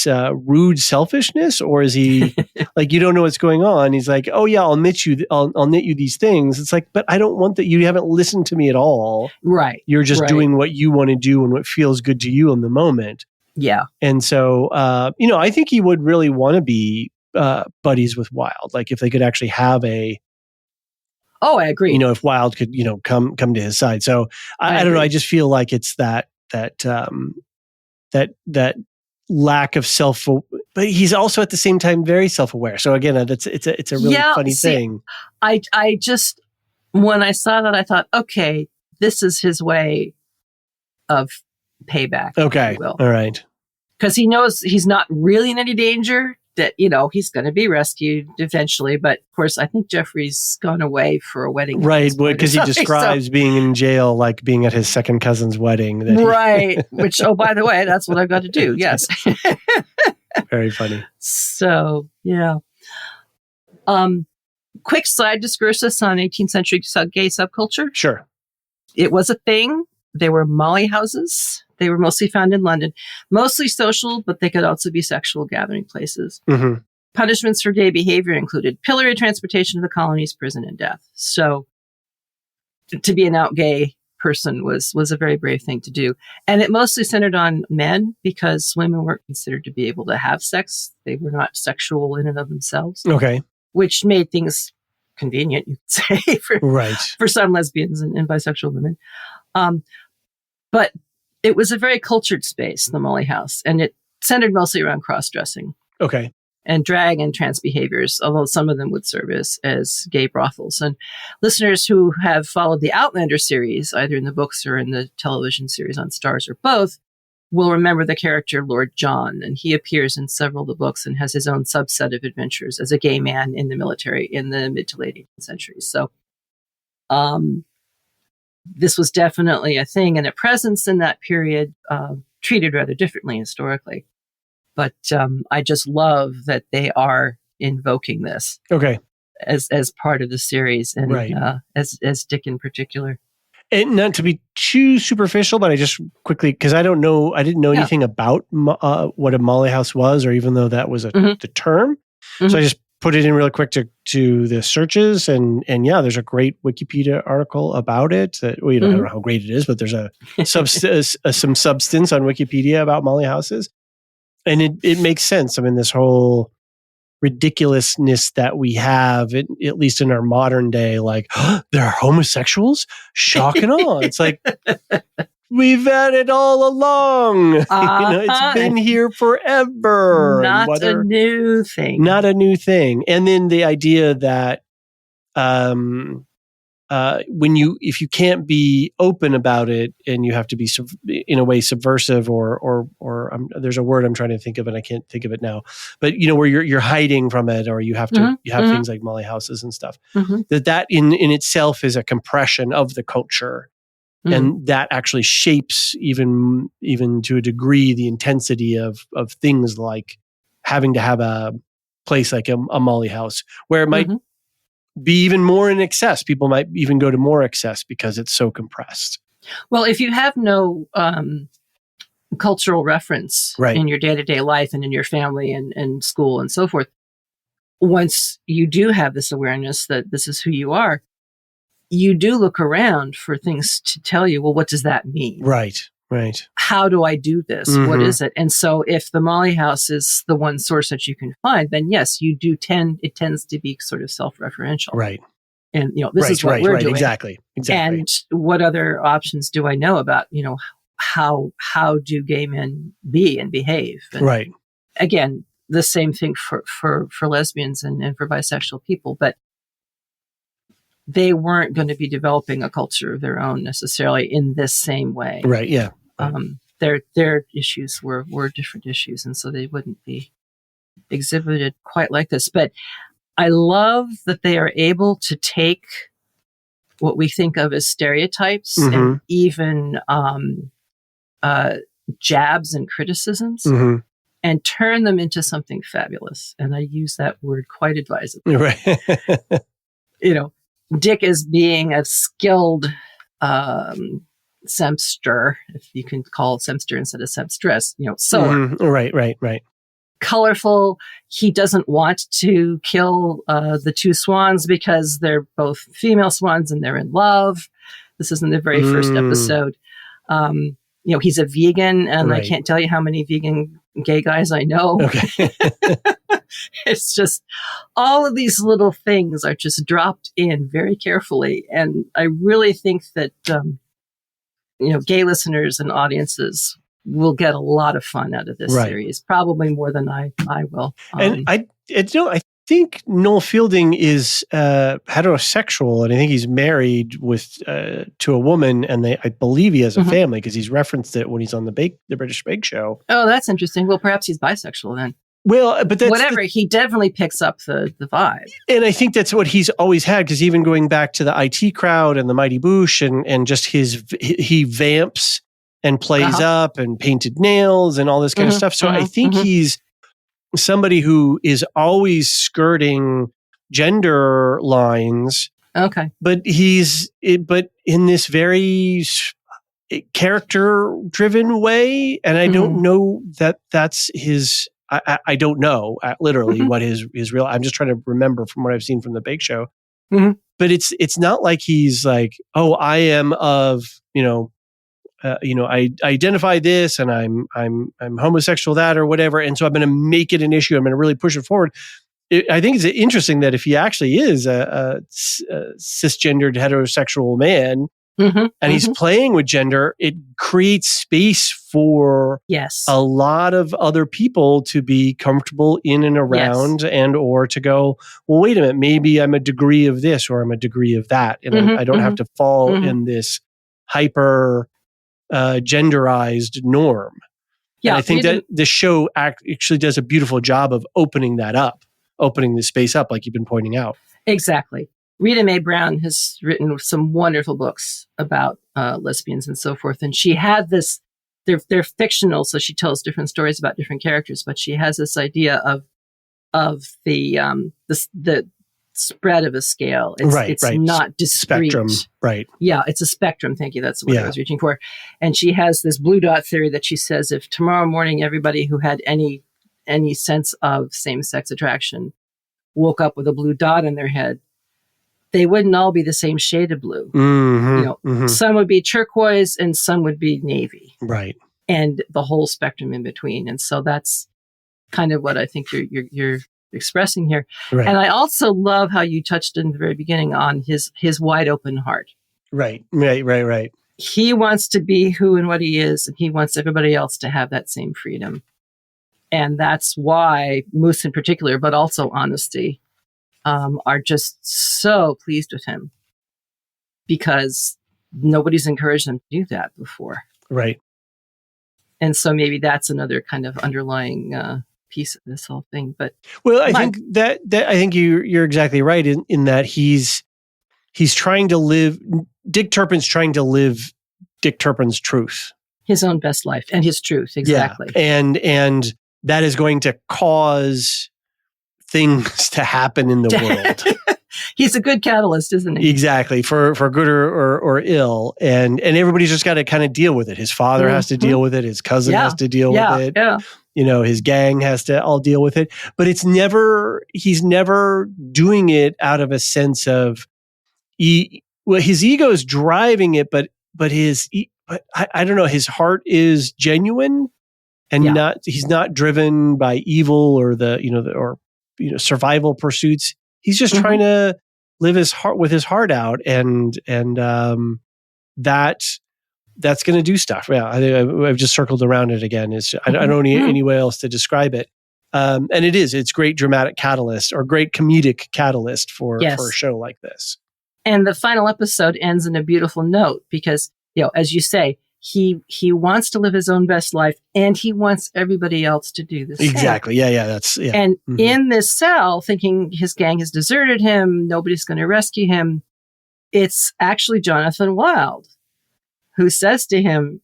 [SPEAKER 2] rude selfishness, or is he like, you don't know what's going on. He's like, oh yeah, I'll knit you these things. It's like, but I don't want that. You haven't listened to me at all.
[SPEAKER 3] Right.
[SPEAKER 2] You're just doing what you want to do and what feels good to you in the moment.
[SPEAKER 3] Yeah.
[SPEAKER 2] And so, I think he would really want to be buddies with Wild. Like if they could actually have
[SPEAKER 3] Oh, I agree.
[SPEAKER 2] If Wild could, come to his side. So I don't know. I just feel like it's that lack of but he's also at the same time very self-aware. So again, it's a really funny thing.
[SPEAKER 3] I just, when I saw that, I thought, okay, this is his way of payback.
[SPEAKER 2] Okay. All right.
[SPEAKER 3] Because he knows he's not really in any danger, that, he's going to be rescued eventually. But of course, I think Jeffrey's gone away for a wedding.
[SPEAKER 2] Right. Because he describes being in jail like being at his second cousin's wedding.
[SPEAKER 3] Right. Which, oh, by the way, that's what I've got to do. Yes.
[SPEAKER 2] Very funny.
[SPEAKER 3] So, yeah. Quick side discursus on 18th century gay subculture.
[SPEAKER 2] Sure.
[SPEAKER 3] It was a thing. There were molly houses. They were mostly found in London, mostly social, but they could also be sexual gathering places. Mm-hmm. Punishments for gay behavior included pillory, transportation to the colonies, prison, and death. So to be an out gay person was a very brave thing to do. And it mostly centered on men because women weren't considered to be able to have sex. They were not sexual in and of themselves.
[SPEAKER 2] Okay. Which
[SPEAKER 3] made things convenient, you could say, for some lesbians and bisexual women. But it was a very cultured space, the Molly House, and it centered mostly around cross-dressing.
[SPEAKER 2] Okay.
[SPEAKER 3] And drag and trans behaviors, although some of them would serve as gay brothels. And listeners who have followed the Outlander series, either in the books or in the television series on Starz or both, will remember the character Lord John. And he appears in several of the books and has his own subset of adventures as a gay man in the military in the mid to late 18th centuries. So this was definitely a thing and a presence in that period, treated rather differently historically. But I just love that they are invoking this, as part of the series, and as Dick in particular.
[SPEAKER 2] And not to be too superficial, but I just quickly, because I didn't know anything about what a molly house was, or even though that was the term. Mm-hmm. So I just put it in real quick to the searches, and there's a great Wikipedia article about it. I don't know how great it is, but there's some substance on Wikipedia about molly houses, and it makes sense. I mean, this whole ridiculousness that we have, at least in our modern day, like there are homosexuals, shock and awe. It's like we've had it all along. It's been here forever.
[SPEAKER 3] Not a new thing.
[SPEAKER 2] Not a new thing. And then the idea that if you can't be open about it, and you have to be in a way subversive, or there's a word I'm trying to think of and I can't think of it now, but where you're hiding from it, or you have to you have things like molly houses and stuff, that in itself is a compression of the culture. And that actually shapes even to a degree the intensity of things like having to have a place like a Molly House where it might
[SPEAKER 3] Mm-hmm.
[SPEAKER 2] be even more in excess. People might even go to more excess because it's so compressed.
[SPEAKER 3] Well, if you have no cultural reference
[SPEAKER 2] Right.
[SPEAKER 3] in your day-to-day life and in your family and school and so forth, once you do have this awareness that this is who you are, you do look around for things to tell you, well, what does that mean?
[SPEAKER 2] Right.
[SPEAKER 3] How do I do this?
[SPEAKER 2] Mm-hmm.
[SPEAKER 3] What is it? And so if the Molly House is the one source that you can find, then yes, it tends to be sort of self-referential.
[SPEAKER 2] Right.
[SPEAKER 3] And, this is what we're doing.
[SPEAKER 2] Exactly.
[SPEAKER 3] And what other options do I know about, how do gay men be and behave? And
[SPEAKER 2] right.
[SPEAKER 3] Again, the same thing for lesbians and for bisexual people, but they weren't going to be developing a culture of their own necessarily in this same way.
[SPEAKER 2] Right. Yeah. Right.
[SPEAKER 3] Their issues were different issues, and so they wouldn't be exhibited quite like this. But I love that they are able to take what we think of as stereotypes and even jabs and criticisms and turn them into something fabulous. And I use that word quite advisedly.
[SPEAKER 2] Right.
[SPEAKER 3] Dick as being a skilled sempster, if you can call it sempster instead of sempstress, sewer.
[SPEAKER 2] Right.
[SPEAKER 3] Colorful. He doesn't want to kill the two swans because they're both female swans and they're in love. This is in the very first episode. He's a vegan, and I can't tell you how many vegan gay guys I know.
[SPEAKER 2] Okay.
[SPEAKER 3] It's just all of these little things are just dropped in very carefully. And I really think that, gay listeners and audiences will get a lot of fun out of this series, probably more than I will.
[SPEAKER 2] And I think Noel Fielding is heterosexual, and I think he's married to a woman, and I believe he has a family because he's referenced it when he's on the British Bake Show.
[SPEAKER 3] Oh, that's interesting. Well, perhaps he's bisexual then.
[SPEAKER 2] Well, but that's
[SPEAKER 3] whatever. He definitely picks up the vibe,
[SPEAKER 2] and I think that's what he's always had. Because even going back to the IT Crowd and the Mighty Boosh, and just he vamps and plays up and painted nails and all this kind of stuff. So I think he's somebody who is always skirting gender lines.
[SPEAKER 3] Okay.
[SPEAKER 2] But but in this very character-driven way. And I don't know that's his, I don't know literally what his real, I'm just trying to remember from what I've seen from the Bake Show. But it's not like he's like, oh, I am of, I identify this and I'm homosexual that or whatever. And so I'm going to make it an issue. I'm going to really push it forward. I think it's interesting that if he actually is a cisgendered heterosexual man and he's playing with gender, it creates space for a lot of other people to be comfortable in and around and or to go, well, wait a minute, maybe I'm a degree of this or I'm a degree of that. And I don't have to fall in this hyper genderized norm. Yeah, and I think that the show actually does a beautiful job of opening the space up, like you've been pointing out.
[SPEAKER 3] Exactly. Rita Mae Brown has written some wonderful books about lesbians and so forth. And she had this, they're fictional, so she tells different stories about different characters, but she has this idea of the spread of a scale. It's not discrete.
[SPEAKER 2] Spectrum, right.
[SPEAKER 3] Yeah, it's a spectrum. Thank you. That's what I was reaching for. And she has this blue dot theory that she says if tomorrow morning everybody who had any sense of same-sex attraction woke up with a blue dot in their head, they wouldn't all be the same shade of blue. Some would be turquoise and some would be navy.
[SPEAKER 2] Right.
[SPEAKER 3] And the whole spectrum in between. And so that's kind of what I think you're expressing here. Right. And I also love how you touched in the very beginning on his wide open heart. Right. He wants to be who and what he is, and he wants everybody else to have that same freedom. And that's why Moose in particular, but also Honesty, are just so pleased with him because nobody's encouraged them to do that before.
[SPEAKER 2] Right.
[SPEAKER 3] And so maybe that's another kind of underlying piece of this whole thing. But
[SPEAKER 2] I think that I think you're exactly right in that he's trying to live. Dick Turpin's trying to live Dick Turpin's truth,
[SPEAKER 3] his own best life and his truth. Exactly.
[SPEAKER 2] Yeah. And that is going to cause things to happen in the world.
[SPEAKER 3] He's a good catalyst, isn't he?
[SPEAKER 2] Exactly, for good or ill. And everybody's just got to kind of deal with it. His father has to deal with it. His cousin has to deal with it.
[SPEAKER 3] Yeah.
[SPEAKER 2] His gang has to all deal with it. But he's never doing it out of a sense of, his ego is driving it, but I don't know, his heart is genuine and he's not driven by evil or survival pursuits. He's just trying to live his heart out, and that's going to do stuff. Yeah, I've just circled around it again. I don't know any way else to describe it. And it's great dramatic catalyst or great comedic catalyst for a show like this.
[SPEAKER 3] And the final episode ends in a beautiful note because, as you say, he wants to live his own best life and he wants everybody else to do the same.
[SPEAKER 2] Exactly. Yeah.
[SPEAKER 3] And in this cell, thinking his gang has deserted him, nobody's going to rescue him. It's actually Jonathan Wild who says to him,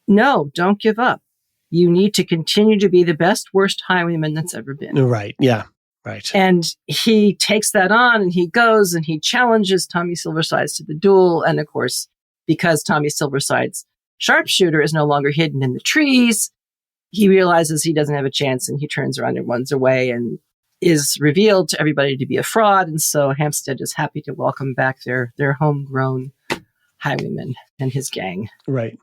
[SPEAKER 3] no, don't give up. You need to continue to be the best, worst highwayman that's ever been.
[SPEAKER 2] Right. Yeah. Right.
[SPEAKER 3] And he takes that on and he goes and he challenges Tommy Silversides to the duel. And of course, because Tommy Silversides' sharpshooter is no longer hidden in the trees, he realizes he doesn't have a chance and he turns around and runs away and is revealed to everybody to be a fraud. And so Hampstead is happy to welcome back their homegrown highwayman and his gang.
[SPEAKER 2] Right.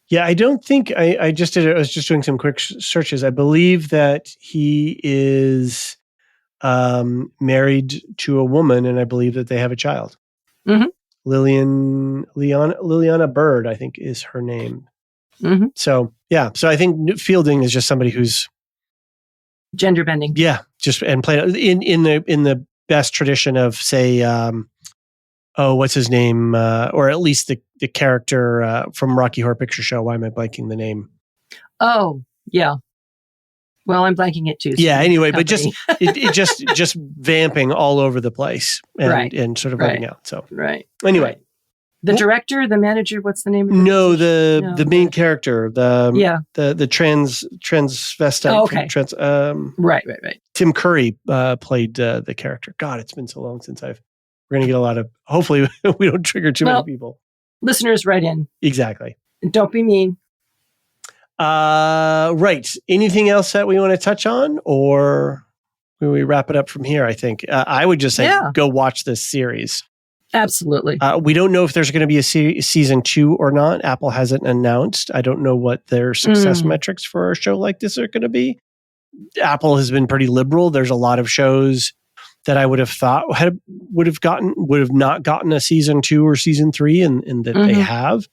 [SPEAKER 2] Yeah, I don't think I was just doing some quick searches. I believe that he is married to a woman, and I believe that they have a child.
[SPEAKER 3] Mm-hmm.
[SPEAKER 2] Liliana Bird, I think, is her name.
[SPEAKER 3] Mm-hmm.
[SPEAKER 2] So I think Fielding is just somebody who's
[SPEAKER 3] gender bending.
[SPEAKER 2] Yeah, just and played in the best tradition of, say, what's his name, or at least the character from Rocky Horror Picture Show. Why am I blanking the name?
[SPEAKER 3] Oh, yeah. Well, I'm blanking it too. So
[SPEAKER 2] yeah. Anyway, but just just vamping all over the place and sort of running out. So Anyway.
[SPEAKER 3] Right. The director, the manager, what's the name of
[SPEAKER 2] it? The main character, the transvestite.
[SPEAKER 3] Oh, okay. Right.
[SPEAKER 2] Tim Curry played the character. God, it's been so long since we're going to get a lot of, hopefully we don't trigger too many people.
[SPEAKER 3] Listeners, write in.
[SPEAKER 2] Exactly.
[SPEAKER 3] Don't be mean.
[SPEAKER 2] Right. Anything else that we want to touch on, or will we wrap it up from here? I think I would just say go watch this series.
[SPEAKER 3] Absolutely.
[SPEAKER 2] We don't know if there's going to be a season 2 or not. Apple hasn't announced. I don't know what their success metrics for a show like this are going to be. Apple has been pretty liberal. There's a lot of shows that I would have thought would have not gotten a season 2 or season 3, and that they have.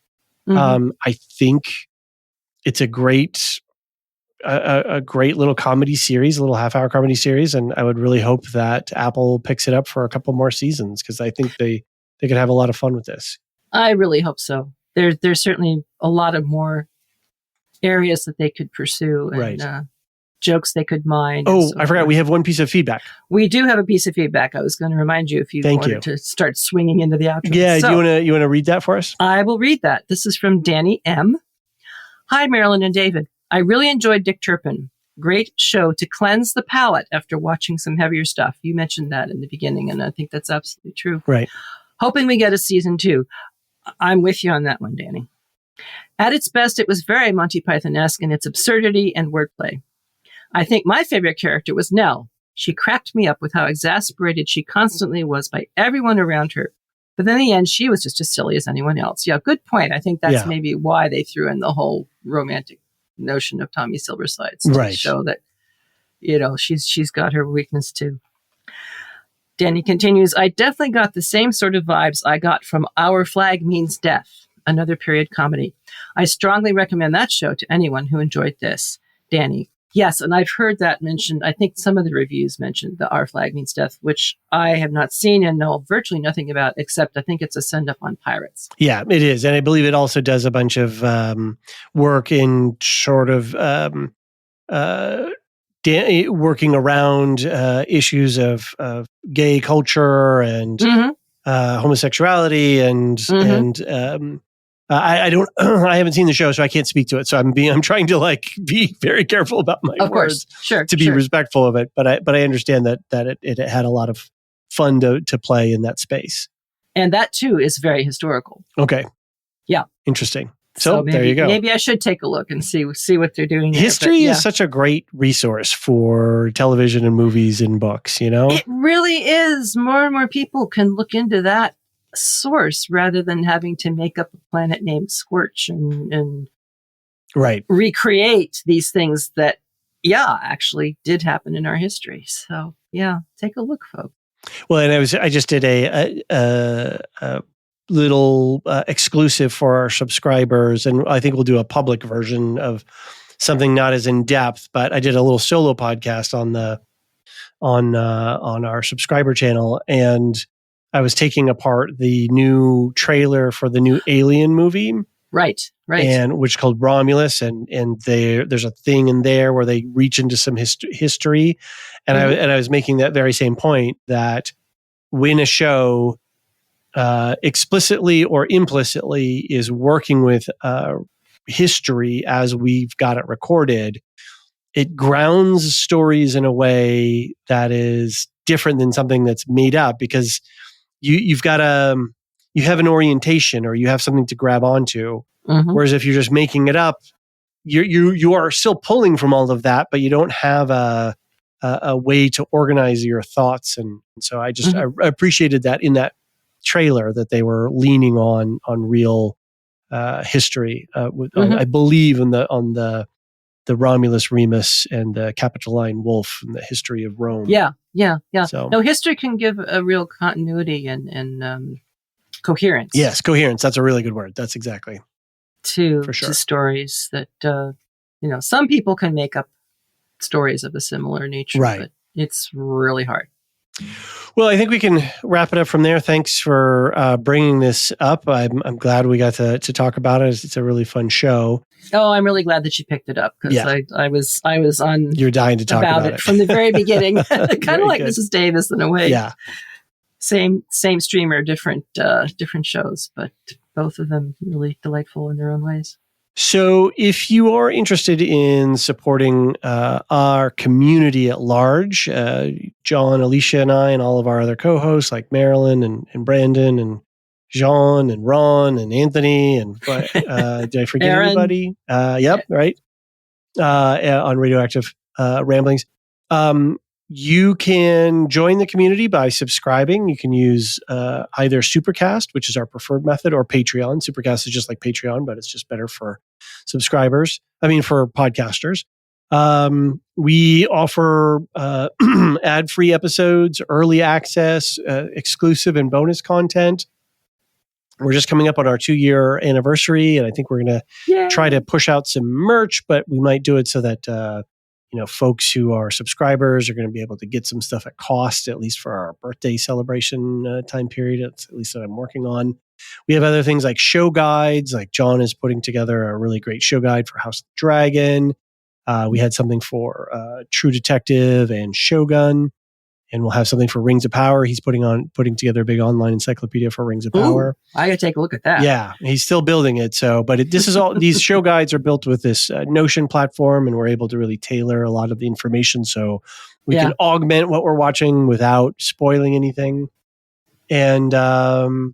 [SPEAKER 2] I think it's a great little comedy series, a little half-hour comedy series, and I would really hope that Apple picks it up for a couple more seasons, because I think they could have a lot of fun with this. I
[SPEAKER 3] really hope so. There's certainly a lot of more areas that they could pursue, and jokes they could mine.
[SPEAKER 2] Oh, I forgot. We have one piece of feedback.
[SPEAKER 3] We do have a piece of feedback. I was going to remind you if you wanted to start swinging into the outro.
[SPEAKER 2] Yeah, so, you want to read that for us?
[SPEAKER 3] I will read that. This is from Danny M. Hi, Marilyn and David. I really enjoyed Dick Turpin. Great show to cleanse the palate after watching some heavier stuff. You mentioned that in the beginning, and I think that's absolutely true.
[SPEAKER 2] Right.
[SPEAKER 3] Hoping we get a season 2. I'm with you on that one, Danny. At its best, it was very Monty Python-esque in its absurdity and wordplay. I think my favorite character was Nell. She cracked me up with how exasperated she constantly was by everyone around her. But in the end, she was just as silly as anyone else. Yeah, good point. I think that's maybe why they threw in the whole romantic notion of Tommy Silversides to show that, she's got her weakness too. Danny continues, I definitely got the same sort of vibes I got from Our Flag Means Death, another period comedy. I strongly recommend that show to anyone who enjoyed this. Danny. Yes, and I've heard that mentioned. I think some of the reviews mentioned the Our Flag Means Death, which I have not seen and know virtually nothing about, except I think it's a send-up on pirates.
[SPEAKER 2] Yeah, it is. And I believe it also does a bunch of work in sort of working around issues of gay culture and homosexuality and I don't. I haven't seen the show, so I can't speak to it. So I'm trying to like be very careful about my words,
[SPEAKER 3] sure,
[SPEAKER 2] to be respectful of it. But I understand that it had a lot of fun to play in that space.
[SPEAKER 3] And that too is very historical.
[SPEAKER 2] Okay.
[SPEAKER 3] Yeah.
[SPEAKER 2] Interesting. So
[SPEAKER 3] maybe,
[SPEAKER 2] there you go.
[SPEAKER 3] Maybe I should take a look and see what they're doing there.
[SPEAKER 2] History is such a great resource for television and movies and books, you know?
[SPEAKER 3] It really is. More and more people can look into that source rather than having to make up a planet named Squirch and
[SPEAKER 2] right.
[SPEAKER 3] recreate these things that, actually did happen in our history. So, take a look, folks.
[SPEAKER 2] Well, and I just did a little exclusive for our subscribers, and I think we'll do a public version of something not as in depth. But I did a little solo podcast on our subscriber channel, and I was taking apart the new trailer for the new Alien movie.
[SPEAKER 3] Right.
[SPEAKER 2] And which is called Romulus, and there's a thing in there where they reach into some history, and I was making that very same point that when a show explicitly or implicitly is working with history as we've got it recorded, it grounds stories in a way that is different than something that's made up, because you have an orientation or you have something to grab onto. Mm-hmm. Whereas if you're just making it up, you are still pulling from all of that, but you don't have a way to organize your thoughts. And so I just I appreciated that in that trailer that they were leaning on real history. I believe on the Romulus Remus and the Capitoline Wolf and the history of Rome.
[SPEAKER 3] Yeah.
[SPEAKER 2] So,
[SPEAKER 3] no, history can give a real continuity and coherence.
[SPEAKER 2] Yes, coherence. That's a really good word. That's exactly.
[SPEAKER 3] To stories that, some people can make up stories of a similar nature,
[SPEAKER 2] right.
[SPEAKER 3] But it's really hard.
[SPEAKER 2] Well, I think we can wrap it up from there. Thanks for bringing this up. I'm glad we got to talk about it. It's a really fun show.
[SPEAKER 3] Oh, I'm really glad that you picked it up, because I was on.
[SPEAKER 2] You're dying to talk about it
[SPEAKER 3] from the very beginning, kind of like good. Mrs. Davis in a way.
[SPEAKER 2] Yeah.
[SPEAKER 3] Same streamer, different shows, but both of them really delightful in their own ways.
[SPEAKER 2] So if you are interested in supporting our community at large, John, Alicia, and I, and all of our other co-hosts like Marilyn and Brandon and Jean and Ron and Anthony, and did I forget
[SPEAKER 3] Aaron.
[SPEAKER 2] anybody? Yep, right. On Radioactive Ramblings. You can join the community by subscribing. You can use either Supercast, which is our preferred method, or Patreon. Supercast is just like Patreon, but it's just better for subscribers. For podcasters. We offer ad-free episodes, early access, exclusive and bonus content. We're just coming up on our 2-year anniversary, and I think we're going to try to push out some merch, but we might do it so that folks who are subscribers are going to be able to get some stuff at cost, at least for our birthday celebration time period. That's at least what I'm working on. We have other things like show guides, like John is putting together a really great show guide for House of the Dragon. We had something for True Detective and Shogun, and we'll have something for Rings of Power. He's putting together a big online encyclopedia for Rings of Power.
[SPEAKER 3] Ooh, I got to take a look at that.
[SPEAKER 2] Yeah, he's still building it. So, but this is all, these show guides are built with this Notion platform, and we're able to really tailor a lot of the information so we can augment what we're watching without spoiling anything. And we're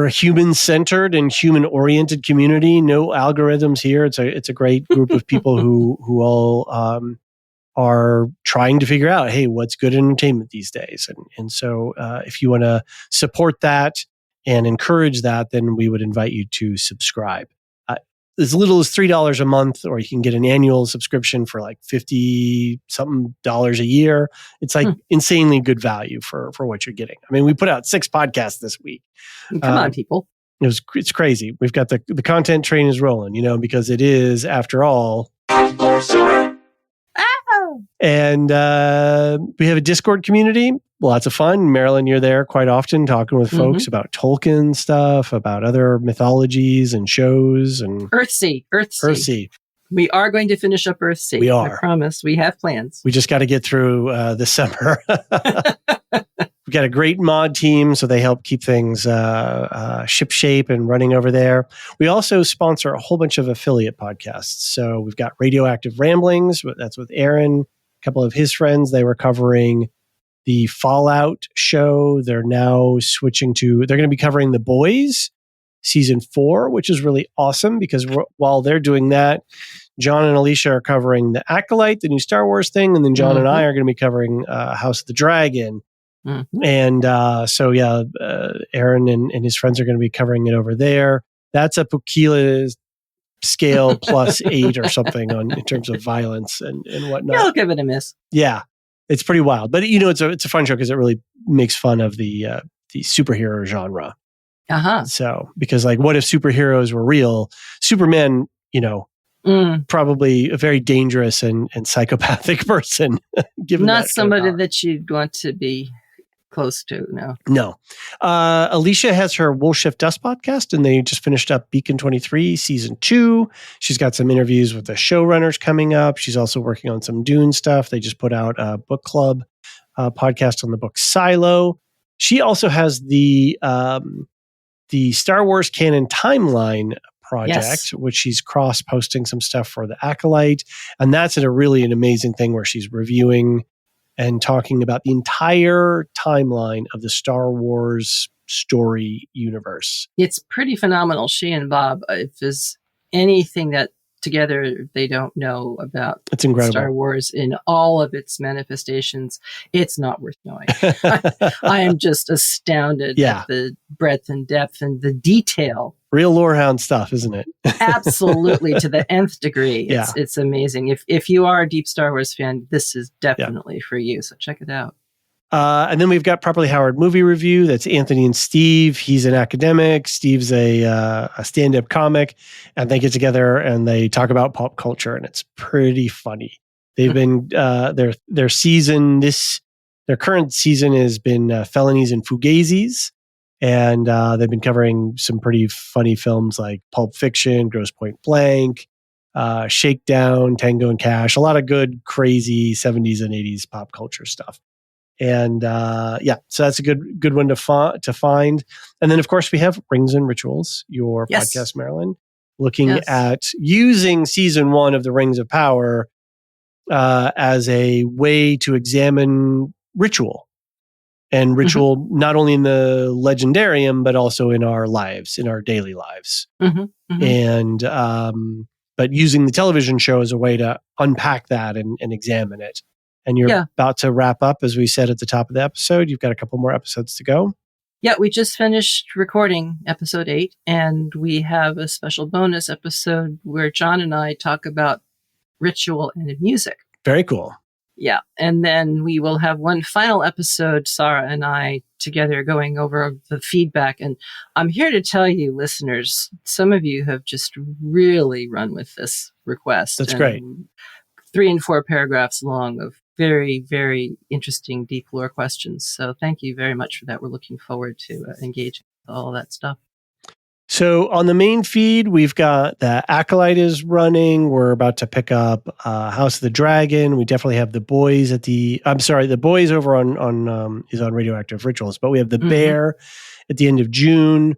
[SPEAKER 2] a human-centered and human-oriented community. No algorithms here. It's a great group of people who all are trying to figure out, hey, what's good entertainment these days? And so if you want to support that and encourage that, then we would invite you to subscribe. As little as $3 a month, or you can get an annual subscription for like $50-something a year. It's like insanely good value for what you're getting. We put out 6 podcasts this week.
[SPEAKER 3] Come on, people.
[SPEAKER 2] It's crazy. We've got the content train is rolling, because it is, after all. And we have a Discord community. Lots of fun. Marilyn, you're there quite often talking with folks about Tolkien stuff, about other mythologies and shows. And Earthsea. We
[SPEAKER 3] are going to finish up Earthsea.
[SPEAKER 2] We are.
[SPEAKER 3] I promise. We have plans.
[SPEAKER 2] We just got to get through the summer. We've got a great mod team, so they help keep things shipshape and running over there. We also sponsor a whole bunch of affiliate podcasts. So we've got Radioactive Ramblings. That's with Aaron, a couple of his friends. They were covering the Fallout show. They're now switching to, they're going to be covering The Boys season 4, which is really awesome because while they're doing that, John and Alicia are covering The Acolyte, the new Star Wars thing. And then John and I are going to be covering House of the Dragon. And Aaron and his friends are going to be covering it over there. That's a Pukila scale plus 8 or something in terms of violence and whatnot.
[SPEAKER 3] Yeah, I'll give it a miss.
[SPEAKER 2] Yeah, it's pretty wild. But, it's a fun show because it really makes fun of the superhero genre. So, because what if superheroes were real? Superman, probably a very dangerous and psychopathic person. Given
[SPEAKER 3] not somebody that you'd want to be close to.
[SPEAKER 2] No. Alicia has her Wolf Shift Dust podcast, and they just finished up Beacon 23 season 2. She's got some interviews with the showrunners coming up. She's also working on some Dune stuff. They just put out a book club podcast on the book Silo. She also has the Star Wars canon timeline project, which she's cross-posting some stuff for The Acolyte. And that's an amazing thing where she's reviewing and talking about the entire timeline of the Star Wars story universe.
[SPEAKER 3] It's pretty phenomenal. She and Bob, if there's anything that together they don't know about
[SPEAKER 2] it's incredible.
[SPEAKER 3] Star Wars in all of its manifestations, it's not worth knowing. I am just astounded at the breadth and depth and the detail.
[SPEAKER 2] Real Lorehound stuff, isn't it?
[SPEAKER 3] Absolutely, to the nth degree. It's amazing. If you are a deep Star Wars fan, this is definitely for you. So check it out.
[SPEAKER 2] And then we've got Properly Howard Movie Review. That's Anthony and Steve. He's an academic. Steve's a stand-up comic. And they get together and they talk about pop culture. And it's pretty funny. They've been, their current season has been Felonies and Fugazis. And they've been covering some pretty funny films like Pulp Fiction, Grosse Point Blank, Shakedown, Tango and Cash. A lot of good, crazy 70s and 80s pop culture stuff. And so that's a good one to find. And then, of course, we have Rings and Rituals, your podcast, Marilyn, looking at using season 1 of the Rings of Power as a way to examine ritual. And ritual, not only in the legendarium, but also in our lives, in our daily lives. And but using the television show as a way to unpack that and examine it. And you're about to wrap up, as we said at the top of the episode. You've got a couple more episodes to go.
[SPEAKER 3] Yeah, we just finished recording episode 8, and we have a special bonus episode where John and I talk about ritual and music.
[SPEAKER 2] Very cool.
[SPEAKER 3] Yeah, and then we will have one final episode, Sarah and I, together going over the feedback. And I'm here to tell you, listeners, some of you have just really run with this request.
[SPEAKER 2] That's great.
[SPEAKER 3] 3 and 4 paragraphs long of very, very interesting, deep lore questions. So thank you very much for that. We're looking forward to engaging with all that stuff.
[SPEAKER 2] So on the main feed, we've got The Acolyte is running. We're about to pick up House of the Dragon. We definitely have The Boys The Boys over on is on Radioactive Rituals, but we have The Bear at the end of June.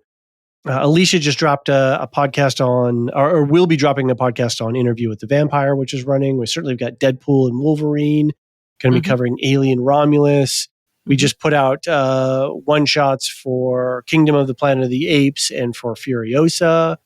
[SPEAKER 2] Alicia just dropped a podcast on, or will be dropping a podcast on Interview with the Vampire, which is running. We certainly got Deadpool and Wolverine. Going to be covering Alien Romulus. We just put out one-shots for Kingdom of the Planet of the Apes and for Furiosa.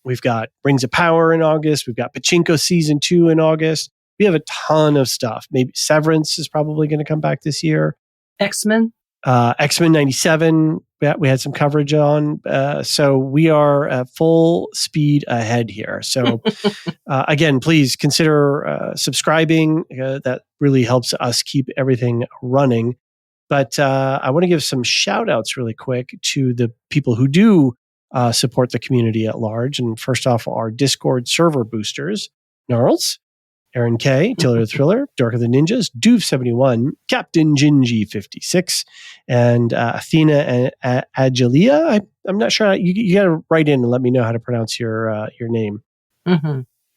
[SPEAKER 2] We've got Rings of Power in August. We've got Pachinko Season 2 in August. We have a ton of stuff. Maybe Severance is probably going to come back this year.
[SPEAKER 3] X-Men
[SPEAKER 2] 97, we had some coverage on. So we are at full speed ahead here. So again, please consider subscribing. That really helps us keep everything running. But I want to give some shout outs really quick to the people who do support the community at large. And first off, our Discord server boosters, Gnarls, Aaron K, Tiller the Thriller, Dark of the Ninjas, Doof71, Captain Gingy 56, and Athena and Agilia. I'm not sure. You got to write in and let me know how to pronounce your name.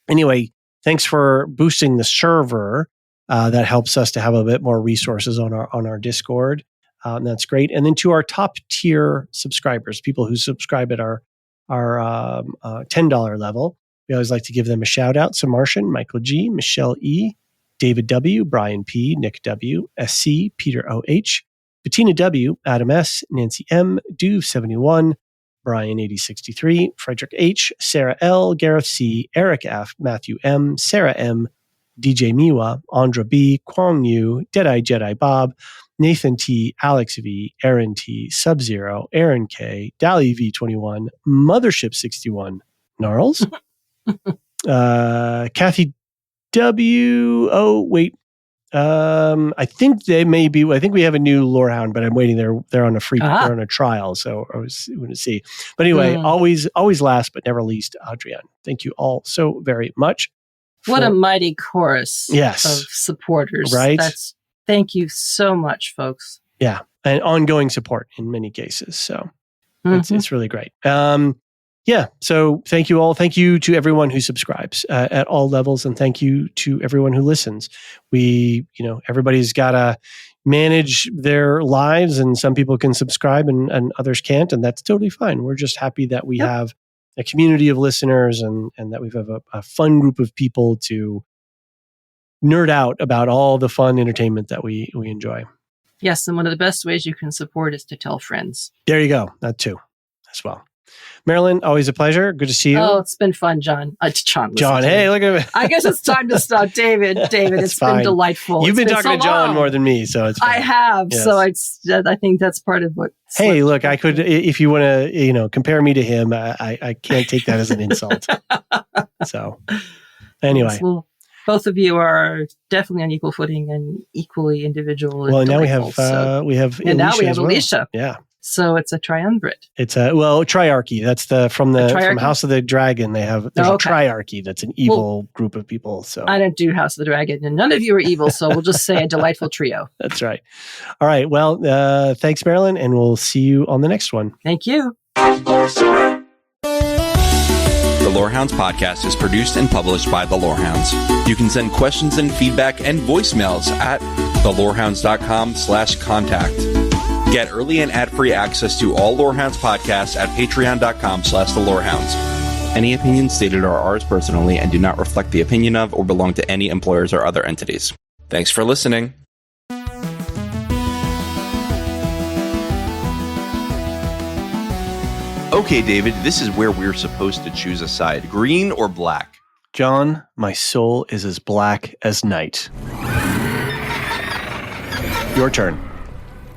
[SPEAKER 2] Anyway, thanks for boosting the server. That helps us to have a bit more resources on our Discord. And that's great. And then to our top tier subscribers, people who subscribe at our $10 level, we always like to give them a shout out. So Martian, Michael G, Michelle E, David W, Brian P, Nick W, SC, Peter OH, Bettina W, Adam S, Nancy M, Duve 71, Brian 8063, Frederick H, Sarah L, Gareth C, Eric F, Matthew M, Sarah M, DJ Miwa, Andra B, Kwong Yu, Deadeye Jedi Bob, Nathan T, Alex V, Aaron T, Sub-Zero, Aaron K, Dally V21, Mothership 61, Gnarls, Kathy W. Oh, wait. I think they may be. I think we have a new Lorehound, but I'm waiting. They're on a free. They're on a trial, so I was going to see. But anyway, always last but never least, Adrienne. Thank you all so very much.
[SPEAKER 3] What a mighty chorus of supporters!
[SPEAKER 2] Right?
[SPEAKER 3] Thank you so much, folks.
[SPEAKER 2] Yeah, and ongoing support in many cases. So it's really great. Yeah. So thank you all. Thank you to everyone who subscribes at all levels. And thank you to everyone who listens. Everybody's got to manage their lives, and some people can subscribe and others can't. And that's totally fine. We're just happy that we have a community of listeners and that we have a fun group of people to nerd out about all the fun entertainment that we enjoy.
[SPEAKER 3] Yes. And one of the best ways you can support is to tell friends.
[SPEAKER 2] There you go. That too, as well. Marilyn, always a pleasure. Good to see you.
[SPEAKER 3] Oh, it's been fun, John.
[SPEAKER 2] John, hey, look at me.
[SPEAKER 3] I guess it's time to stop. David, it's been delightful.
[SPEAKER 2] You've been talking to John more than me, so it's fine.
[SPEAKER 3] I have, yes. So I think that's part of what.
[SPEAKER 2] Hey, look, I could, if you want to, compare me to him, I can't take that as an insult. So, anyway.
[SPEAKER 3] Yes, well, both of you are definitely on equal footing and equally individual.
[SPEAKER 2] Well, now we have
[SPEAKER 3] Alicia.
[SPEAKER 2] Yeah.
[SPEAKER 3] So it's a triumvirate.
[SPEAKER 2] It's triarchy. That's from House of the Dragon. There's a triarchy. That's an evil group of people. So
[SPEAKER 3] I don't do House of the Dragon, and none of you are evil. So we'll just say a delightful trio.
[SPEAKER 2] That's right. All right. Well, thanks, Marilyn, and we'll see you on the next one.
[SPEAKER 3] Thank you.
[SPEAKER 1] The Lorehounds podcast is produced and published by The Lorehounds. You can send questions and feedback and voicemails at thelorehounds.com/contact. Get early and ad-free access to all Lorehounds podcasts at patreon.com/thelorehounds. Any opinions stated are ours personally and do not reflect the opinion of or belong to any employers or other entities. Thanks for listening. Okay, David, this is where we're supposed to choose a side. Green or black?
[SPEAKER 2] John, my soul is as black as night. Your turn.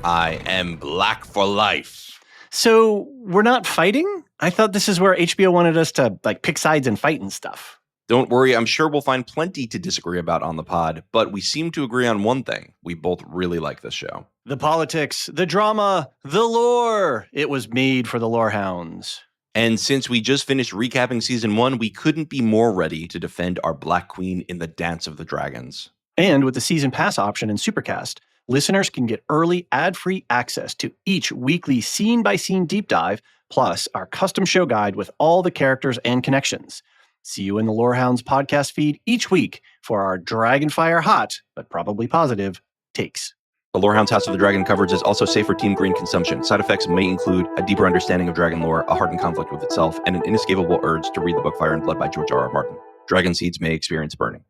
[SPEAKER 1] I am black for life.
[SPEAKER 2] So we're not fighting? I thought this is where HBO wanted us to pick sides and fight and stuff.
[SPEAKER 1] Don't worry, I'm sure we'll find plenty to disagree about on the pod, but we seem to agree on one thing. We both really like this show.
[SPEAKER 2] The politics, the drama, the lore. It was made for the Lorehounds.
[SPEAKER 1] And since we just finished recapping season 1, we couldn't be more ready to defend our Black Queen in the Dance of the Dragons.
[SPEAKER 2] And with the season pass option in Supercast, listeners can get early ad-free access to each weekly scene-by-scene deep dive, plus our custom show guide with all the characters and connections. See you in the Lorehounds podcast feed each week for our Dragonfire hot, but probably positive, takes.
[SPEAKER 1] The Lorehounds House of the Dragon coverage is also safe for Team Green consumption. Side effects may include a deeper understanding of dragon lore, a hardened conflict with itself, and an inescapable urge to read the book Fire and Blood by George R.R. Martin. Dragon seeds may experience burning.